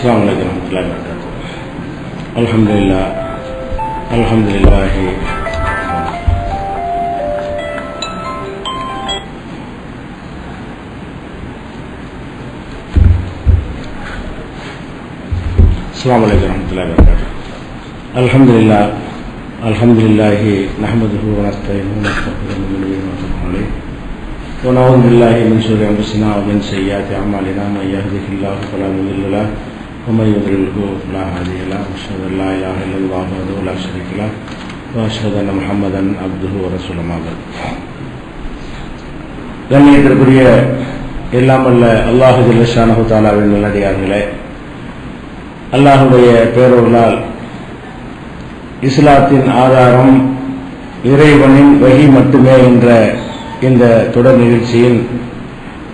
السلام عليكم ورحمة الله وبركاته. الحمد لله الحمد لله السلام عليكم ورحمة الله وبركاته. الحمد لله الحمد لله نحمده ونستعينه ونستغفره ونتوب عليه ونعوذ بالله من شرور أنفسنا ومن سيئات أعمالنا من يهده الله فلا مضل له ومن يضلله فلا هادي له وأشهد أن لا إله إلا الله وحده لا شريك له وأشهد أن محمدا عبده ورسوله أما بعد. கண்ணியத்திற்குரிய எல்லாம் வல்ல அல்லாஹ் ஜல்ல ஷானஹு தஆலாவின் நல்லடியார்களே, அல்லாஹ்வுடைய பேரருளால் இஸ்லாத்தின் ஆதாரம் இறைவனின் வஹி மட்டுமே என்ற இந்த தொடர் நிகழ்ச்சியின்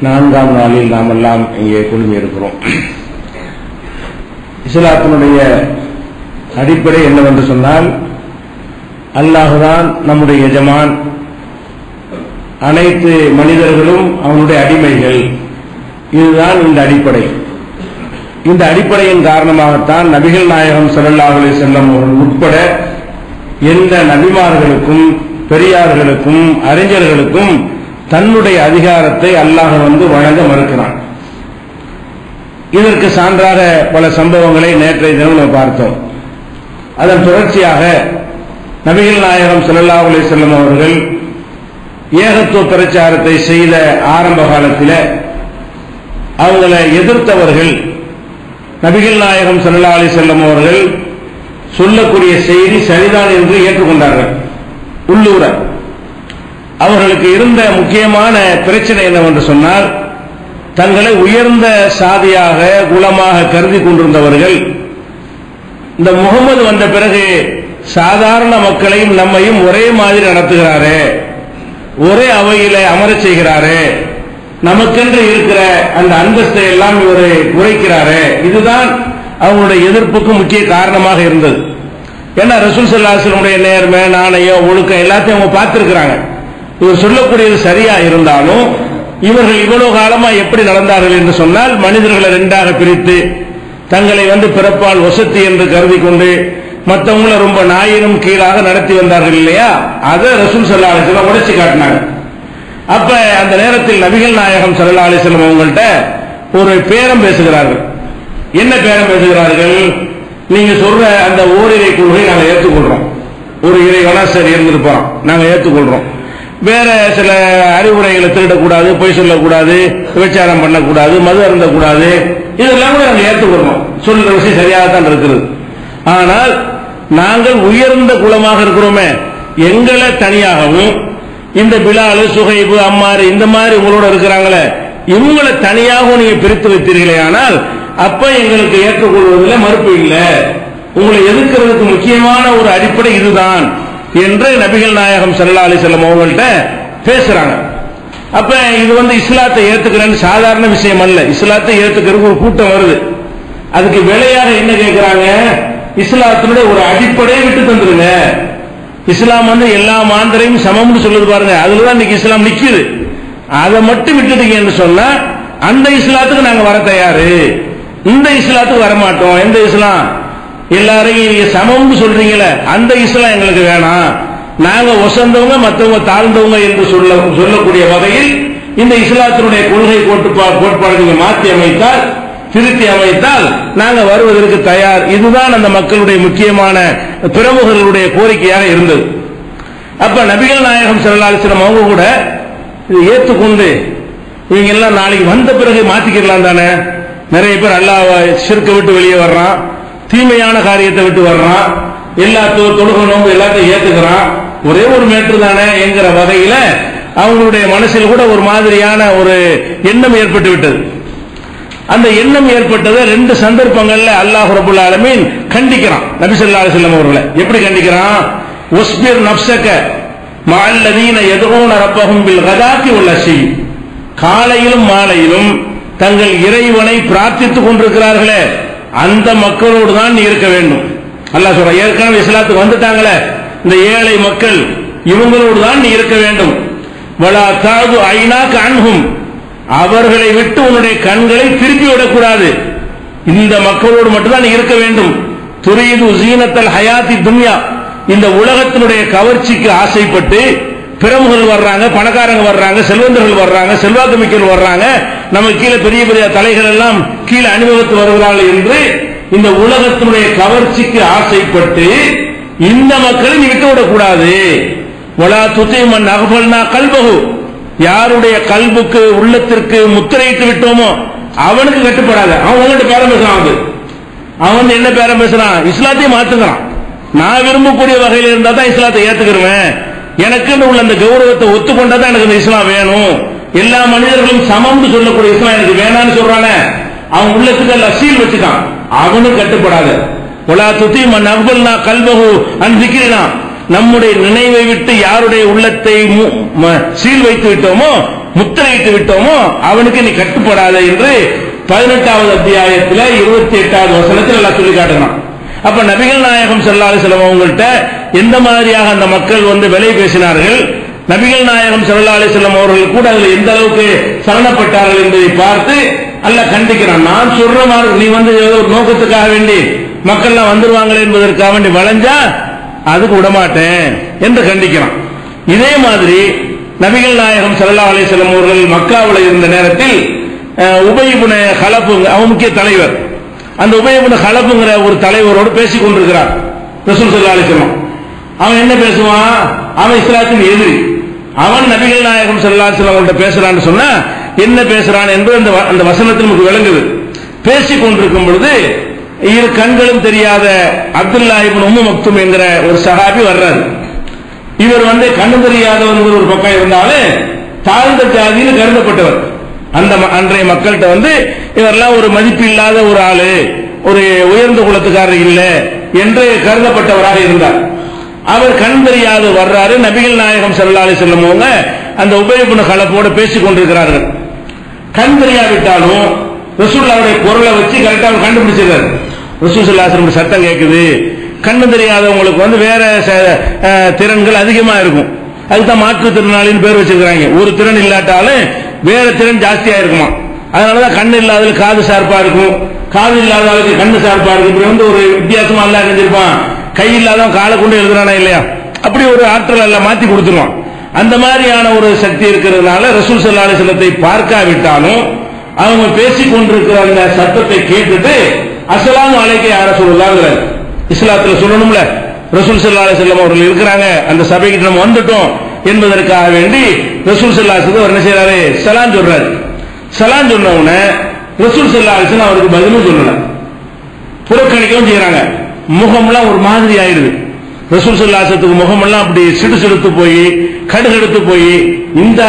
4ஆம் நாளில் நாம் எல்லாம் இங்கே குழுமியிருக்கிறோம். இஸ்லாத்தினுடைய அடிப்படை என்னவென்று சொன்னால், அல்லாஹ்தான் நம்முடைய எஜமான், அனைத்து மனிதர்களும் அவனுடைய அடிமைகள். இதுதான் இந்த அடிப்படை. இந்த அடிப்படையின் காரணமாகத்தான் நபிகள் நாயகம் ஸல்லல்லாஹு அலைஹி வஸல்லம் அவர்கள் உட்பட எந்த நபிமார்களுக்கும் பெரியார்களுக்கும் அறிஞர்களுக்கும் தன்னுடைய அதிகாரத்தை அல்லாஹ் வழங்க மறுக்கிறான். இதற்கு சான்றாக பல சம்பவங்களை நேற்றைய தினம் நாம் பார்த்தோம். அதன் தொடர்ச்சியாக நபிகள் நாயகம் ஸல்லல்லாஹு அலைஹி வஸல்லம் அவர்கள் ஏகத்துவ பிரச்சாரத்தை செய்த ஆரம்ப காலத்தில் அவங்களை எதிர்த்தவர்கள் நபிகள் நாயகம் ஸல்லல்லாஹு அலைஹி வஸல்லம் அவர்கள் சொல்லக்கூடிய செய்தி சரிதான் என்று ஏற்றுக்கொண்டார்கள். உள்ளூர அவர்களுக்கு இருந்த முக்கியமான பிரச்சனை என்னவென்று சொன்னால், தங்களை உயர்ந்த சாதியாக குலமாக கருதி கொண்டிருந்தவர்கள் இந்த முகமது வந்த பிறகு சாதாரண மக்களையும் நம்மையும் ஒரே மாதிரி நடத்துகிறாரே, ஒரே அவையில அமரச் செய்கிறாரே, நமக்கென்று இருக்கிற அந்த அந்தஸ்தை எல்லாம் இவரை குறைக்கிறாரே, இதுதான் அவங்களுடைய எதிர்ப்புக்கு முக்கிய காரணமாக இருந்தது. ஏன்னா ரசூல் ஸல்லல்லாஹு அலைஹி வஸல்லம் நேர்மை, நாணயம், ஒழுக்கம் எல்லாத்தையும் அவங்க பார்த்திருக்கிறாங்க. இவர் சொல்லக்கூடியது சரியா இருந்தாலும் இவர்கள் இவ்வளவு காலமா எப்படி நடந்தார்கள் என்று சொன்னால், மனிதர்களை ரெண்டாக பிரித்து தங்களை பிறப்பால் வசதி என்று கருதி கொண்டு மற்றவங்களை ரொம்ப நாயினும் கீழாக நடத்தி வந்தார்கள் இல்லையா, அதை ரசூல் ஸல்லல்லாஹு அலைஹி வஸல்லம் உடைச்சு காட்டினாங்க. அப்ப அந்த நேரத்தில் நபிகள் நாயகம் ஸல்லல்லாஹு அலைஹி வஸல்லம் அவங்கள்ட்ட ஒரு பேரம் பேசுகிறார்கள். என்ன பேரம் பேசுகிறார்கள்? நீங்க சொல்ற அந்த ஓரிரை கொள்கை நாங்க ஏற்றுக்கொள்றோம், ஒரு இறைவனா சரி இருந்திருப்போம், நாங்க ஏற்றுக்கொள்றோம். வேற சில அறிவுரைகளை திருடக்கூடாது, பொய் சொல்லக்கூடாது, விபச்சாரம் பண்ணக்கூடாது, மது அருந்தக்கூடாது, இதெல்லாம் கூட நாங்க ஏற்றுக்கொள்றோம். சொல்ற விஷயம் சரியாகத்தான் இருக்கிறது. ஆனால் நாங்கள் உயர்ந்த குலமாக இருக்கிறோமே, எங்களை தனியாகவும் இந்த பிலால், சுஹைபு, அம்மார் இந்த மாதிரி உங்களோட இருக்கிறாங்களே, இவங்களை தனியாகவும் நீங்க பிரித்து வைத்தீர்களே, ஆனால் அப்ப எங்களுக்கு ஏற்றுக்கொள்வதில் மறுப்பு இல்லை. உங்களை எதிர்க்கிறதுக்கு முக்கியமான ஒரு அடிப்படை இதுதான் என்று நபிகள் நாயகம் ஸல்லல்லாஹு அலைஹி வஸல்லம் அவங்கள்ட்ட பேசுறாங்க. அப்ப இது இஸ்லாத்தை ஏத்துக்கிறேன்னு சாதாரண விஷயம் அல்ல. இஸ்லாத்தை ஏத்துக்கிறதுக்கு ஒரு கூட்டம் வருது. அதுக்கு விலையாக என்ன கேட்கிறாங்க? இஸ்லாத்தினுடைய ஒரு அடிப்படையை விட்டு தந்துருங்க. இஸ்லாம் எல்லா மாந்தரையும் சமம்னு சொல்லுது பாருங்க, அதுலதான் இன்னைக்கு இஸ்லாம் நிக்குது. அதை மட்டும் விட்டுட்டீங்கன்னு சொன்னா அந்த இஸ்லாத்துக்கு நாங்க வர தயாரு, இந்த இஸ்லாத்துக்கு வரமாட்டோம். எந்த இஸ்லாம்? எல்லாரையும் நீங்க சமம்னு சொல்றீங்களே, அந்த இஸ்லாம் எங்களுக்கு வேணாம். நாங்க வசந்தவங்க மற்றவங்க தாழ்ந்தவங்க என்று சொல்லக்கூடிய வகையில் இந்த இஸ்லாத்தினுடைய கொள்கை கோட்பாடு நீங்க மாற்றி அமைத்தால், திருத்தி அமைத்தால் நாங்க வருவதற்கு தயார். இதுதான் அந்த மக்களுடைய முக்கியமான பிரமுகர்களுடைய கோரிக்கையாக இருந்தது. அப்ப நபிகள் நாயகம் ஸல்லல்லாஹு அலைஹி வஸல்லம் அவங்க கூட இதை ஏற்றுக்கொண்டு இவங்க எல்லாம் நாளைக்கு வந்த பிறகு மாத்திக்கலாம் தானே. நிறைய பேர் அல்லாஹ்வை ஷிர்க்கை விட்டு வெளியே வர்றான், தீமையான காரியத்தை விட்டு வர்றான், எல்லா தொழுகை நோன்பு எல்லாத்தையும் ஏத்துக்கிறான், ஒரே ஒரு மேற்று தானே என்கிற வகையில அவங்களுடைய மனசில் கூட ஒரு மாதிரியான ஒரு எண்ணம் ஏற்பட்டு விட்டது. அந்த எண்ணம் ஏற்பட்டதை ரெண்டு சந்தர்ப்பங்கள்ல அல்லாஹ் ரப்பல் ஆலமீன் கண்டிக்கிறான் நபி ஸல்லல்லாஹு அலைஹி வஸல்லம் அவர்களை. எப்படி கண்டிக்கிறான்? வஸ்பிர் நஃப்ஸக மஅல்லதீன யதுஊன ரப்பஹும் பில் கதாத்தி வல் அஷி, காலையிலும் மாலையிலும் தங்கள் இறைவனை பிரார்த்தித்துக் கொண்டிருக்கிறார்களே அந்த மக்களோடு தான் நீ இருக்க வேண்டும். அல்லாஹ் சொல்ற, ஏற்கனவே இஸ்லாத்துக்கு வந்துட்டாங்களே இந்த ஏழை மக்கள், இவங்களோடு தான் நீ இருக்க வேண்டும். வலா தாது ஐனாக அன்ஹும், அவர்களை விட்டு உன்னுடைய கண்களை திருப்பி விடக்கூடாது. இந்த மக்களோடு மட்டும்தான் நீ இருக்க வேண்டும். துரீது ஸீனத்தல் ஹயாத்தி துன்யா, இந்த உலகத்தினுடைய கவர்ச்சிக்கு ஆசைப்பட்டு பிரமுகர்கள் வர்றாங்க, பணக்காரங்க வர்றாங்க, செல்வந்தர்கள் வர்றாங்க, செல்வாக்கு மிக்கர்கள் வர்றாங்க, நமக்கு கீழே பெரிய பெரிய தலைகள் எல்லாம் கீழே அனுபவித்து வருகிறார்கள் என்று இந்த உலகத்தினுடைய கவர்ச்சிக்கு ஆசைப்பட்டு இந்த மக்களை நீ விட்டுவிடக் கூடாது. வலா துதிமன் அக்ஃபல்னா கல்பஹு, யாருடைய கல்புக்கு உள்ளத்திற்கு முத்திரையிட்டு விட்டோமோ அவனுக்கு கட்டுப்படாத. அவன் உங்கள்கிட்ட பேரம் பேசுறான், அவன் என்ன பேரம் பேசுறான்? இஸ்லாத்தையும் மாத்துக்கிறான். நான் விரும்பக்கூடிய வகையில் இருந்தா தான் இஸ்லாத்தை ஏத்துக்கிறேன், எனக்கு உள்ள அந்த கௌரவத்தை ஒத்துக்கொண்டா தான் எனக்கு இந்த இஸ்லாம் வேணும், எல்லா மனிதர்களும் சமம்னு சொல்லக்கூடிய இஸ்லாம் எனக்கு வேணான்னு சொல்றானே, அவன் உள்ளத்துக்கு எல்லாம் சீல் வச்சுக்கான், அவனுக்கு கட்டுப்படாத. வலா துதிமன் அக்ஃபல்னா கல்பஹு அன் ஸிக்ரினா, நம்முடைய நினைவை விட்டு யாருடைய உள்ளத்தை சீல் வைத்து விட்டோமோ, முத்திரையிட்டு விட்டோமோ அவனுக்கு நீ கட்டுப்படாத என்று 18வது அத்தியாயத்தில் 28வது வசனத்தில் எல்லாம் சொல்லி காட்டணும். அப்ப நபிகள் நாயகம் ஸல்லல்லாஹு அலைஹி வஸல்லம் அவங்கள்ட்ட எந்த மாதிரியாக அந்த மக்கள் விலை பேசினார்கள், நபிகள் நாயகம் ஸல்லல்லாஹு அலைஹி வஸல்லம் அவர்கள் கூட அதில் எந்த அளவுக்கு சரணப்பட்டார்கள் என்பதை பார்த்து அல்லாஹ் கண்டிக்கிறான். நான் சொல்ற மாதிரி நீ ஏதோ ஒரு நோக்கத்துக்காக வேண்டி மக்கள்லாம் வந்துருவாங்களே என்பதற்காக வேண்டி வளைஞ்சா அதுக்கு விடமாட்டேன் என்று கண்டிக்கிறான். இதே மாதிரி நபிகள் நாயகம் ஸல்லல்லாஹு அலைஹி வஸல்லம் அவர்கள் மக்காவில் இருந்த நேரத்தில் உபய் இப்னு கலப் அவன் முக்கிய தலைவர், அந்த உபய் இப்னு கலப்ங்கிற ஒரு தலைவரோடு பேசிக் கொண்டிருக்கிறார் ரசூல் ஸல்லல்லாஹு அலைஹி வஸல்லம். அவன் என்ன பேசுவான்? அவன் இஸ்லாத்தின் எதிரி. அவன் நபிகள் நாயகம் ஸல்லல்லாஹு அலைஹி வஸல்லம் அவங்கள்ட்ட பேசுறான்னு சொன்னா என்ன பேசுறான் என்று அந்த வசனத்தில் நமக்கு விளங்குது. பேசிக் கொண்டிருக்கும் பொழுது இரு கண்களும் தெரியாத அப்துல்லா இப்னு உம்மு மக்தும் என்கிற ஒரு சஹாபி வர்றாரு. இவர் கண்ணு தெரியாதவர் ஒரு பக்கம் இருந்தாலும் தாழ்ந்த ஜாதியில் கருதப்பட்டவர். அந்த அன்றைய மக்கள்கிட்ட இவரெல்லாம் ஒரு மதிப்பு இல்லாத ஒரு ஆளு, ஒரு உயர்ந்த குலத்துக்காரர் இல்லை என்று கருதப்பட்டவராக இருந்தார். அவர் கண் தெரியாது வர்றாரு. நபிகள் நாயகம் ஸல்லல்லாஹு அலைஹி வஸல்லம் அவங்க அந்த உபய் இப்னு கலப்போட பேசிக் கொண்டிருக்கிறார்கள். கண் தெரியாவிட்டாலும் ரசூலுல்லாஹ்வுடைய குரலை வச்சு கரெக்டா கண்டுபிடிச்சிருக்காரு. ரசூல் ஸல்லல்லாஹு அலைஹி வஸல்லம் சத்தம் கேட்குது. கண்ணு தெரியாதவங்களுக்கு வேற திறன்கள் அதிகமா இருக்கும், அதுதான் மாற்றுத்திறனாளின்னு பேர் வச்சிருக்காங்க. ஒரு திறன் இல்லாட்டாலும் வேற திறன் ஜாஸ்தியா இருக்குமா, அதனாலதான் கண்ணு இல்லாத காது சார்பா இருக்கும், காது இல்லாத கண்ணு சார்பா இருக்கும். இப்படி ஒரு வித்தியாசமா எல்லாம் செஞ்சிருப்பான். கை இல்லாதவன் காலை கொண்டு எழுதுறானா இல்லையா, அப்படி ஒரு ஆற்றல் எல்லாம் மாத்தி கொடுத்துருவான். அந்த மாதிரியான ஒரு சக்தி இருக்கிறதுனால ரசூல் ஸல்லல்லாஹு அலைஹி வஸல்லத்தை பார்க்காவிட்டாலும் அவங்க பேசிக் கொண்டிருக்கிற அந்த சத்தத்தை கேட்டுட்டு அஸ்ஸலாமு அலைக்க யா ரசூலுல்லாஹ் இஸ்லாத்துல சொல்லணும்ல, ரசூல் ஸல்லல்லாஹு அலைஹி வஸல்லம் அவர்கள் இருக்கிறாங்க, அந்த சபைக்கு நம்ம வந்துட்டோம் என்பதற்காக வேண்டி ரசூல் ஸல்லல்லாஹு அலைஹி வஸல்லம் என்ன செய்யறாரு? சலாம் சொல்றாரு. சலாம் சொன்ன உடனே ரசூல் ஸல்லல்லாஹு அலைஹி வஸல்லம் அவருக்கு பதிலும் சொல்லல, புறக்கணிக்கவும் செய்யறாங்க. முகம்லாம் ஒரு மாதிரி ஆயிடுது. ரசூல் ஸல்லல்லாஹு அலைஹி வஸல்லம் முகமெல்லாம் அப்படி சிடுசிடுத்து போய் கடுகெடுத்து போய் இந்த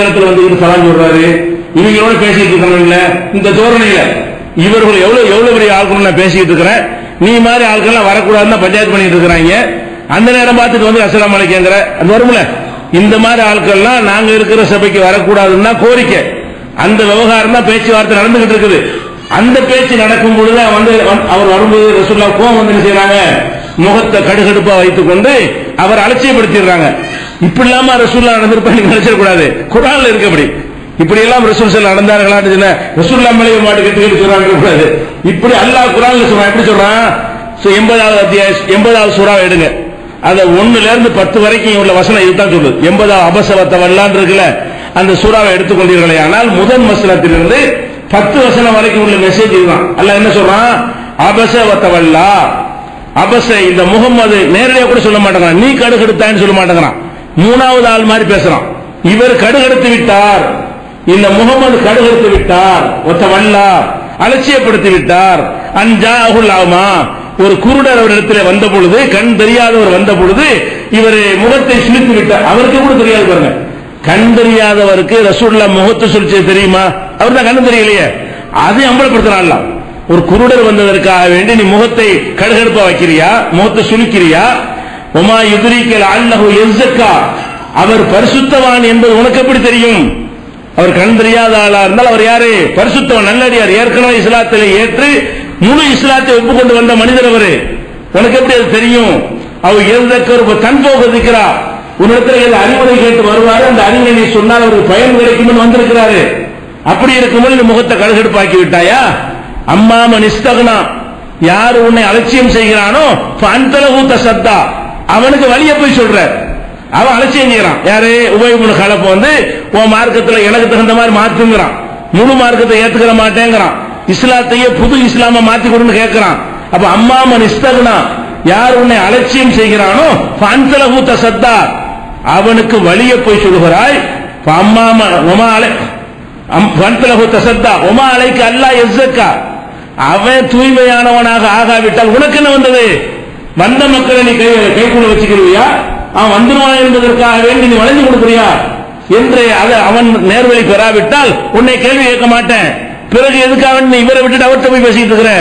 இடத்துல சலாம் சொல்றாரு, இவங்களோட பேசிட்டு இருக்காங்கல்ல, இந்த தோரணையில இவர்கள் எவ்வளவு பெரிய ஆட்கள் நான் பேசிட்டு இருக்கிறேன், நீ மாதிரி ஆட்கள் வரக்கூடாதுன்னு பஞ்சாயத்து பண்ணிட்டு இருக்கிறாங்க. அந்த நேரம் பார்த்துட்டு அஸ்ஸலாமு அலைக்கும்ங்கற அது வரும்ல, இந்த மாதிரி ஆட்கள்லாம் நாங்க இருக்கிற சபைக்கு வரக்கூடாதுன்னா கோரிக்கை, அந்த விவகாரம் தான் பேச்சுவார்த்தை நடந்துகிட்டு இருக்குது. அந்த பேச்சு நடக்கும் பொழுது அவர் வரும்போது ரசூலுல்லாஹ் கோவம் என்ன செய்யறாங்க? முகத்தை கடுகடுப்பா வைத்துக் கொண்டு அவர் அலட்சியப்படுத்திடுறாங்க. இப்படி இல்லாம ரசூலுல்லாஹ் நடந்திருப்பாங்க நினைச்சிடக்கூடாது. குர்ஆன்ல இருக்கு அப்படி, இப்படி எல்லாம் ரசூல் ஸல்லல்லாஹு நடந்தார்களா? ரசூலுல்லாஹ் மேலே மாட்டு கெட்டு சொல்றாங்க கூடாது. இப்படி அல்லாஹ் குர்ஆன்ல சொல்றான். எப்படி சொல்றான்? 80வது அத்தியாயம் 80வது சூரா எடுங்க, அத 1ல இருந்து 10 வரைக்கும் உள்ள வசனம் இதுதான் சொல்லுது. 80வது அபஸவத்த வல்லான் இருக்குல்ல, அந்த சூறாவை எடுத்துக்கொண்டீர்களே ஆனால் முதல் வசனத்திலிருந்து 10 வசனம் வரைக்கும் உள்ள மெசேஜ் இதுதான். அல்லாஹ் என்ன சொல்றான்? அபஸவத்த வல்லா, அபஸ இந்த முகம்மது நேரடியாக கூட சொல்ல மாட்டேங்கிறான், நீ கடுகெடுத்தான்னு சொல்ல மாட்டேங்கிறான், மூணாவது ஆள் மாதிரி பேசுறான். இவர் கடுகெடுத்து விட்டார், இந்த முகமது கடுகெடுத்து விட்டார், ஒத்த வல்லா அலட்சியப்படுத்தி விட்டார். அன்ஜாஹுல் ஆமா, ஒரு குருடர் அவரிடத்தில் வந்த பொழுது, கண் தெரியாதவர் வந்த பொழுது இவர் முகத்தை சுழித்து விட்டார். அவருக்கு கூட தெரியாது பாருங்க, கண் தெரியாதவருக்கு ரசூலுல்லாஹ் முகத்தை சுழிச்சது தெரியுமா? அவர் தான் கண் தெரியலையே, அதை அம்பலப்படுத்துறான். ஒரு குருடர் வந்ததற்காக வேண்டி நீ முகத்தை கடுகடுப்பா வைக்கிறியா, முகத்தை சுழிக்கிறியா? உமா யுத்ரிக்கல் அன்னஹு யஸக்கா, அவர் பரிசுத்தவான் என்பது உனக்கு எப்படி தெரியும்? அவர் கண் தெரியாத ஆளா இருந்தால் அவர் யாரு? பரிசுத்தவன், நல்லடியார், ஏற்கனவே இஸ்லாத்திலே ஏற்று முழு இஸ்லாத்தை ஒப்புக்கொண்டு வந்த மனிதர் அவரு. உனக்கு எப்படி அது தெரியும்? அவர் எழுதக்க தன் போகிறா, உன்னிடத்தில் அறிவுரை கேட்டு வருவாரு, அந்த அறிவுரை நீ சொன்னால் அவருக்கு பயன் கிடைக்கும் வந்திருக்கிறாரு. அப்படி இருக்கும்போது இந்த முகத்தை கடுகடுப்பாக்கி விட்டாயா? அம்மா மன் இஸ்தக்னா, யார் உன்னை அலட்சியம் செய்கிறானோ ஃபஅன்தலஹு தஸத்தா, அவனுக்கு வழிய போய் சொல்ற. அவன் அலட்சியம் செய்யறான். யாரு? உபய் இப்னு கலப் வந்து உன் மார்க்கத்துல எனக்கு தகுந்த மாதிரி மாத்துங்கறான், முழு மார்க்கத்தை ஏத்துக்கிற மாட்டேங்கிறான், இஸ்லாத்தையே புது இஸ்லாம மாத்தி கொடுன்னு கேட்கிறான். அப்ப அம்மா மன் இஸ்தக்னா, யார் உன்னை அலட்சியம் செய்கிறானோ ஃபஅன்தலஹு தஸத்தா, அவனுக்கு வழிய போய் சொல்கிறாய். அம்மா உமா அலை ஃபஅன்தலஹு தஸத்தா உமா அலைக்க அல்லா யஸக்கா, அவன் தூய்மையானவனாக ஆகாவிட்டால் உனக்கு என்ன வந்தது? வந்த மக்களை நீ கைக்குள்ள வச்சுக்கிறியா? அவன் வந்துருவான் என்பதற்காக வேண்டி நீ வளைஞ்சு கொடுக்குறியா என்று அவன் நேர்வழி பெறாவிட்டால் உன்னை கேள்வி கேட்க மாட்டேன். பிறகு எதுக்காக நீ இவரை விட்டுட்டு அவர்கிட்ட போய் பேசிட்டு இருக்கிற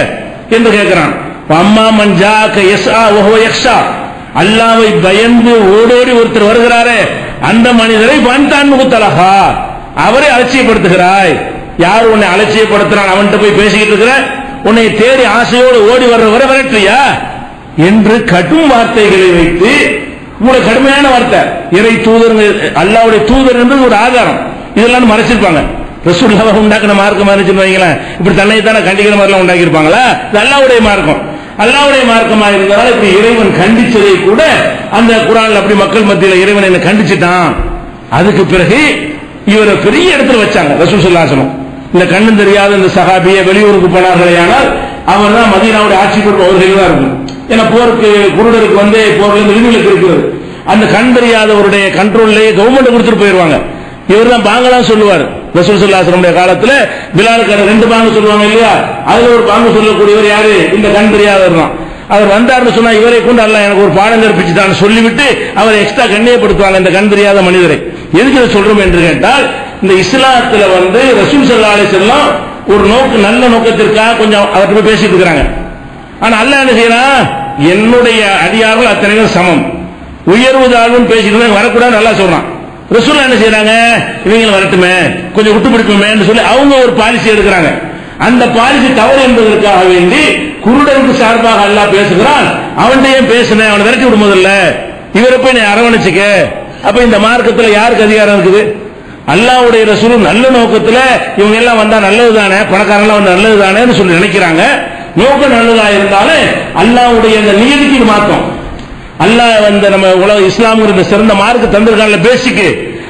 என்று கேட்கிறான். அம்மா மன் ஜாக யஸ்ஆ வஹுவ யக்ஷா, அல்லாஹ்வை பயந்து ஓடோடி ஒருத்தர் வருகிறாரே அந்த மனிதரை வந்தான் முகுத்தலஹா, அவரை அலட்சியப்படுத்துகிறாய். யார் உன்னை அலட்சியப்படுத்துறான் அவன்கிட்ட போய் பேசிக்கிட்டு இருக்கிற, உன்னை தேடி ஆசையோடு ஓடி வர்றவரை விரட்டுறியா என்று கடும் வார்த்தைகளை வைத்து, உங்களுக்கு கடுமையான வார்த்தை. இறை தூதர், அல்லாஹ்வுடைய தூதர் என்பது ஒரு ஆதாரம், இதெல்லாம் மறைச்சிருப்பாங்க. ரசூலுல்லாஹ் உண்டாக்கின மார்க்கம் இருந்துச்சுன்னு வைங்களேன், இப்படி தன்னை தானே கண்டிக்கிற மாதிரிலாம் உண்டாக்கி இருப்பாங்களா? அல்லாஹ்வுடைய மார்க்கம், அல்லாஹ்வுடைய மார்க்கமா இருந்ததால் இப்படி இறைவன் கண்டிச்சதை கூட அந்த குர்ஆன்ல அப்படி மக்கள் மத்தியில் இறைவன் என்ன கண்டிச்சிட்டான். அதுக்கு பிறகு இவரை பெரிய இடத்துல வச்சாங்க ரசூல் ஸல்லல்லாஹு அலைஹி வஸல்லம். இந்த கண்ணு தெரியாத இந்த சஹாபியை வெளியூருக்கு போனார்களே, ஆனால் அவர் தான் மதீனாவுடைய ஆட்சி பொறுப்பு அவர்கள் தான் இருக்கும். ஏன்னா போருக்கு குருடருக்கு வந்து போர்ல இருந்து விதிவிலக்கு இருக்கிறது. அந்த கண் தெரியாதவருடைய கண்ட்ரோல்லே கவர்மெண்ட் கொடுத்துட்டு போயிருவாங்க. இவர் தான் பாங்கலாம் சொல்லுவார். ரசூல் ஸல்லல்லாஹு அலைஹி வஸல்லம் காலத்துல பிலாலுக்கு 2 பாங்கு சொல்லுவாங்க இல்லையா, அதுல ஒரு பாங்கு சொல்லக்கூடியவர் யாரு? இந்த கண் தெரியாதவர் தான். அவர் வந்தார்னு சொன்னா இவரை கொண்டு அல்லாஹ் எனக்கு ஒரு பாடம் கற்பிச்சுட்டான்னு சொல்லிவிட்டு அவரை எக்ஸ்ட்ரா கண்ணியப்படுத்துவாங்க இந்த கண் தெரியாத மனிதரை. எதுக்கு இதை சொல்றோம் என்று கேட்டால், இந்த இஸ்லாத்துல வந்து ரசூல் ஸல்லல்லாஹு அலைஹி வஸல்லம் ஒரு நல்ல நோக்கத்திற்காக கொஞ்சம் அவர்கிட்ட போய் பேசிட்டு இருக்காங்க. ஆனா அல்லாஹ் என்ன செய்யறான்? என்னுடைய அடியார்கள் அத்தனை பேர் சமம், உயர்வு தாழ்வுன்னு பேசிட்டு வரக்கூடாது நல்லா சொல்றான். ரசூல் என்ன செய்யறாங்க? இவங்க வரட்டுமே, கொஞ்சம் விட்டு பிடிக்குமே சொல்லி அவங்க ஒரு பாலிசி எடுக்கிறாங்க. அந்த பாலிசி தவறு என்பதற்காக வேண்டி குருடருக்கு சார்பாக அல்லாஹ் பேசுகிறான். அவன்கிட்ட பேசுனேன், அவனை விரட்டி விடும் முதல்ல, இவரை போய் நீ அரவணைச்சுக்க. அப்ப இந்த மார்க்கத்துல யாருக்கு அதிகாரம் இருக்குது? அல்லாஹ்வுடைய ரசூல் நல்ல நோக்கத்துல இவங்க எல்லாம் வந்தா நல்லதுதானே, பணக்காரங்க வந்தா நல்லதுதானேன்னு சொல்லி நினைக்கிறாங்க. நோக்கம் நல்லதா இருந்தாலும் அல்லாஹ்வுடைய அந்த நியதிக்கு மாத்தம். அல்லாஹ் வந்து நம்ம உலக இஸ்லாம்ங்கிற சிறந்த மார்க்க தந்திரக்கான பேசிக்கு,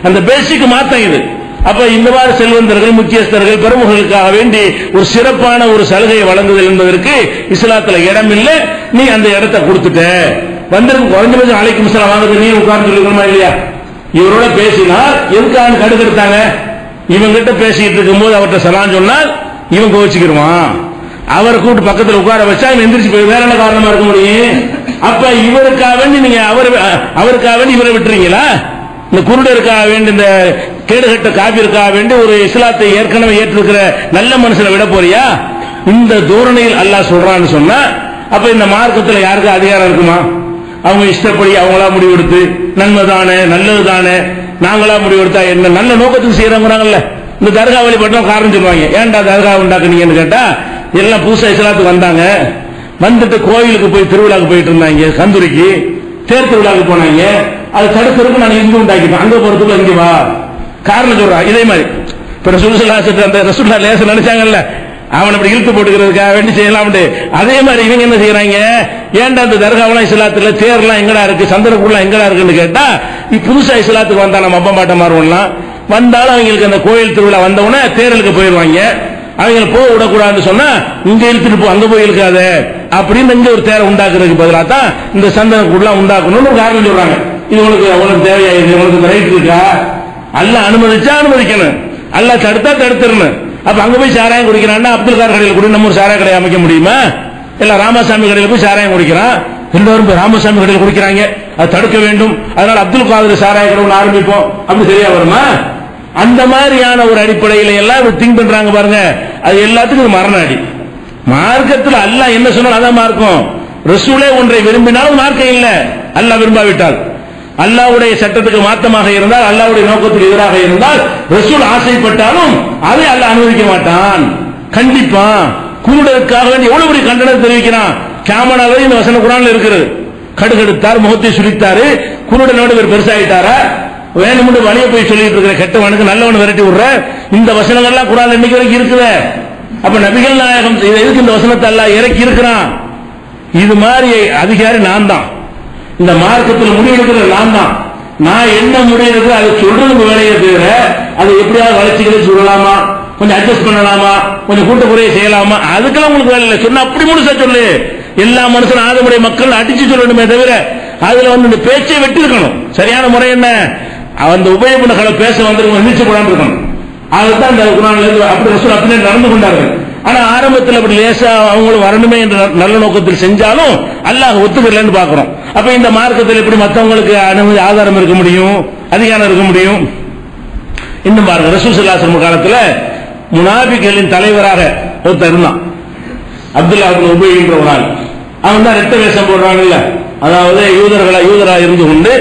அந்த பேசிக்கு மாத்தம் இது. அப்ப இந்த மாதிரி செல்வந்தர்கள், முக்கியஸ்தர்கள், பிரமுகர்களுக்காக வேண்டி ஒரு சிறப்பான ஒரு சலுகையை வழங்குதல் என்பதற்கு இஸ்லாத்துல இடம் இல்லை. நீ அந்த இடத்தை கொடுத்துட்ட, வந்திருக்கு குறைஞ்சபட்சம் அலைக்கும் சலாம் வாங்குறது நீ உட்கார்ந்து சொல்லிக்கணுமா இல்லையா? இவரோட பேசினால் எதுக்காக கடுக்கெடுத்தாங்க? இவங்கிட்ட பேசிட்டு இருக்கும் போது அவர்கிட்ட சலாம் சொன்னால் இவன் கோவிச்சுக்கிடுவான். அவரை கூப்பிட்டு பக்கத்தில் உட்கார வச்சா இவன் எந்திரிச்சு போய் வேற என்ன காரணமா இருக்க முடியும்? அப்ப இவருக்காக வேண்டி நீங்க அவருக்காக வேண்டி இவரை விட்டுறீங்களா? இந்த குருடருக்காக வேண்டி, இந்த கேடுகட்ட காபிற்காக வேண்டி ஒரு இஸ்லாத்தை ஏற்கனவே ஏற்றிருக்கிற நல்ல மனுஷனை விட போறியா? இந்த தோரணையில் அல்லாஹ் சொல்றான்னு சொன்னா அப்ப இந்த மார்க்கத்துல யாருக்கு அதிகாரம் இருக்குமா? அவங்க இஷ்டப்படி அவங்களா முடிவெடுத்து நன்மைதானே நல்லதுதானே நாங்களா முடிவெடுத்தா என்ன? நல்ல நோக்கத்துக்கு செய்யறாங்கல்ல. இந்த தர்கா வழிபட்டோம் காரணம் சொல்லுவாங்க, ஏன்டா தர்கா உண்டாக்குனீங்கன்னு கேட்டா, எல்லாம் புதுசா இஸ்லாத்துக்கு வந்தாங்க, வந்துட்டு கோயிலுக்கு போய் திருவிழாக்கு போயிட்டு இருந்தாங்க, கந்தூரிக்கு தேர் திருவிழாக்கு போனாங்க, அது தடுக்கிறதுக்கு நான் இங்கு உண்டாக்கிட்டேன், அங்க போறதுக்குள்ள இங்க வா காரணம் சொல்றான். இதே மாதிரி இப்ப ரசூலுல்லாஹ் லேச நினைச்சாங்கல்ல, அவன் அப்படி இழுத்து போட்டுக்கிறதுக்காக வேண்டி செய்யலாம். அதே மாதிரி இவங்க என்ன செய்யறாங்க? ஏன்டா அந்த தர்காவெல்லாம் இஸ்லாத்துல தேர்லாம் எங்கடா இருக்கு, சந்திரகுலாம் எங்கடா இருக்குன்னு கேட்டா, புதுசா இஸ்லாத்துக்கு வந்தா நம்ம அப்பா மாட்ட மாறுவோம்லாம் வந்தாலும் அவங்களுக்கு அந்த கோயில் திருவிழா வந்தவுடனே தேரலுக்கு போயிடுவாங்க. அவங்க போக விடக்கூடாதுன்னு சொன்னா இங்க இழுத்துட்டு போ, அங்க போய் இருக்காத அப்படின்னு இங்க ஒரு தேரை உண்டாக்குறதுக்கு பதிலாக தான் இந்த சந்தனக்கூடலாம் உண்டாக்கணும்னு ஒரு காரணம் சொல்றாங்க. இது உனக்கு தேவையா, இது உனக்கு ரைட் இருக்கா? அல்லாஹ் அனுமதிச்சா அனுமதிக்கணும், அல்லாஹ் தடுத்தா தடுத்துடணும். அப்ப அங்க போய் சாராயம் குடிக்கிறான்னா அப்துல் கார் கடையில் கூட நம்ம ஒரு சாராய கடையை அமைக்க முடியுமா? இல்ல ராமசாமி கடையில் போய் சாராயம் குடிக்கிறான், எல்லாரும் போய் ராமசாமி கடையில் குடிக்கிறாங்க, அது தடுக்க வேண்டும். அதனால அப்துல் காதர் சாராய கடை ஒன்று ஆரம்பிப்போம், அப்படி சரியா வருமா? அந்த மாதிரியான ஒரு அடிப்படையில எல்லாம் திங்க் பண்றாங்க பாருங்க. அது எல்லாத்துக்கும் மரண அடி. மார்க்கத்தில் அல்லாஹ் என்ன சொன்னாலும் அதான் மார்க்கம். ரசூலே ஒன்றை விரும்பினாலும் மார்க்கம் இல்ல, அல்லாஹ் விரும்பாவிட்டால். அல்லாஹ்வுடைய சட்டத்துக்கு மாற்றமாக இருந்தால், அல்லாஹ்வுடைய நோக்கத்துக்கு எதிராக இருந்தால், ரசூல் ஆசைப்பட்டாலும் அதை அல்லாஹ் அனுமதிக்க மாட்டான். கண்டிப்பா குருடருக்காக வேண்டி எவ்வளவு பெரிய கண்டனம் தெரிவிக்கிறான். கேமனாவே இந்த வசன குர்ஆன்ல இருக்கிறது. கடுகெடுத்தார், முகத்தை சுழித்தாரு, குருடனோட ஒரு பெருசாயிட்டாரா, வேணும்னு வழியை போய் சொல்லிட்டு இருக்கிற கெட்டவனுக்கு நல்லவன் விரட்டி விடுற இந்த வசனங்கள்லாம் குர்ஆன்ல இன்னைக்கு வரைக்கும் இருக்குது. அப்ப நபிகள் நாயகம் எதுக்கு இந்த வசனத்தை அல்லாஹ் இறக்கி இருக்கிறான்? இது மாதிரி அதிகாரி நான் தான், இந்த மார்க்கத்தில் முடிவெடுக்கிற நான் தான். நான் என்ன முடிவு அதை சொல்றது வேலையை தவிர அதை எப்படியாவது வளர்ச்சிகளை சொல்லலாமா, கொஞ்சம் அட்ஜஸ்ட் பண்ணலாமா, கொஞ்சம் கூட்ட குறைய செய்யலாமா, அதுக்கெல்லாம் உங்களுக்கு வேலை இல்லை. சொன்னா அப்படி முழுசா சொல்லு. எல்லா மனுஷனும் ஆதமுடைய மக்கள் அடிச்சு சொல்லணுமே தவிர அதுல இந்த பேச்சை வெட்டி இருக்கணும். சரியான முறை என்ன, அந்த உபயோகங்களை பேச வந்து நிச்சயம் கொண்டாந்து இருக்கணும். அதுதான் இந்த குர்ஆன்ல இருந்து அப்படி ரசூல் அப்படியே நடந்து கொண்டார்கள். ஆனா ஆரம்பத்தில் அப்படி லேசா அவங்களும் வரணுமே என்ற நல்ல நோக்கத்தில் செஞ்சாலும் அல்லாஹ் ஒத்துக்கலன்னு பாக்குறோம். அப்ப இந்த மார்க்கத்தில் எப்படி மற்றவங்களுக்கு அனுமதி ஆதாரம் இருக்க முடியும், அதிகாரம் இருக்க முடியும்? இன்னும் பாருங்க, ரசூல் ஸல்லல்லாஹு அலைஹி வஸல்லம் காலத்துல முனாஃபிக்குகளின் தலைவராக ஒருத்தர் இருந்தான், அப்துல்லா இப்னு உபை என்ற ஒரு ஆள். அவன் தான் ரெட்ட வேஷம் போடுறாங்கல்ல, அதாவது யூதரா இருந்து கொண்டு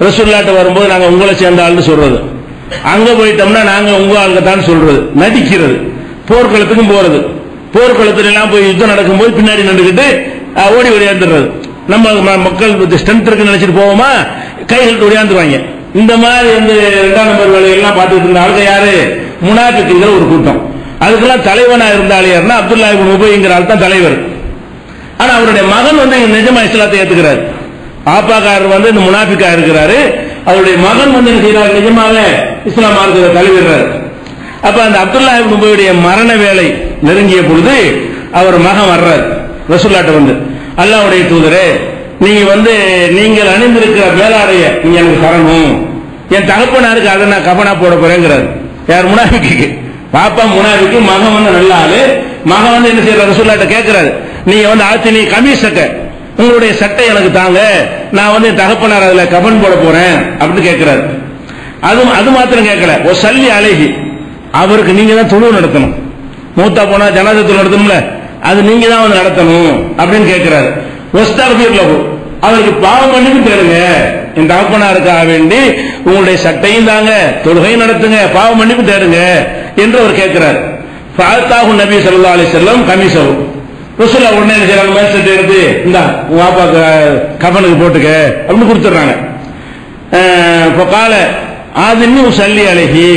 ரசூலுல்லாஹ்ட்ட வரும்போது நாங்க உங்களை சேர்ந்த ஆள்னு சொல்றது, அங்க போயிட்டோம்னா நாங்க உங்க ஆளுங்க தான் சொல்றது, நடிக்கிறது, போர்க்களத்துக்கும் போறது, போர்க்களத்துல எல்லாம் போய் யுத்தம் நடக்கும்போது பின்னாடி நின்றுக்கிட்டு ஓடி ஓடியாந்துடுறது. நம்ம மக்கள் ஸ்ட்ரென்த் இருக்குன்னு நினைச்சிட்டு போவோமா, கைகள் ஓடியாந்துருவாங்க. இந்த மாதிரி வந்து 2ஆம் நம்பர் வேலையெல்லாம் பார்த்துட்டு இருந்த ஆளுங்க யாரு? முனாஃபிக்குங்கிற ஒரு கூட்டம். அதுக்கெல்லாம் தலைவனா இருந்தாலே யாருன்னா அப்துல்லா இப்னு உபைங்கிற ஆள் தான் தலைவர். ஆனா அவருடைய மகன் வந்து நிஜமா இஸ்லாத்தை ஏத்துக்கிறார். ஆப்பாக்காரர் வந்து இந்த முனாஃபிக்கா இருக்கிறாரு, அவருடைய மகன் வந்து என்ன செய்யறாரு, நிஜமாவே இஸ்லாம் மார்க்க தலைவர். அப்ப அந்த அப்துல்லா இப்னு உபையுடைய மரண வேலை நெருங்கிய பொழுது அவர் மகன் வர்றார் ரசூலுல்லாஹ்ட்ட வந்து, அல்லாஹ்வுடைய தூதரே, நீங்க வந்து நீங்கள் அணிந்திருக்கிற மேலாடைய நீங்க எனக்கு தரணும், என் தகப்பனாருக்கு அதை நான் கபனா போட போறேங்கிறார். யார்? முனாஃபிக்கு. பாப்பா முனாஃபிக்கு, மகன் வந்து நல்ல ஆளு. மகன் வந்து என்ன செய்யற, ரசூலுல்லாஹ்ட்ட கேட்கிறாரு, நீங்க வந்து ஆத்தினி கமீஸ் சட்டை, உங்களுடைய சட்டை எனக்கு தாங்க, நான் வந்து தகப்பனார் அதுல கபன் போட போறேன் அப்படின்னு கேட்கிறாரு. அது மாத்திரம் கேட்கல, ஓ சல்லி அலைஹி, அவருக்கு நீங்க தான் தொழுவு நடத்தணும், மூத்தா போனா ஜனாஸா தொழுவு நடத்தணும்ல, அது நீங்க தான் வந்து நடத்தணும் அப்படின்னு கேட்கிறாரு. வஸ்தக்ஃபிர் லஹு, அவருக்கு பாவம் மன்னிப்பு தேடுங்க, என் தகப்பனாருக்காக வேண்டி உங்களுடைய சட்டையும் தாங்க, தொழுகையும் நடத்துங்க, பாவ மன்னிப்பு தேடுங்க என்று அவர் கேட்கிறார். ஃபஅத்தாஹு நபி ஸல்லல்லாஹு அலைஹி வஸல்லம் கமீஸஹு, ரசூலுல்லாஹ் உடனே என்ன செய்றாங்க, மேல் சட்டை எடுத்து இந்தா உங்க பாப்பாக்கு கஃபனுக்கு போட்டுக்க அப்படின்னு கொடுத்துறாங்க. ஃபகால ஆதின்னி உஸல்லி அலைஹி,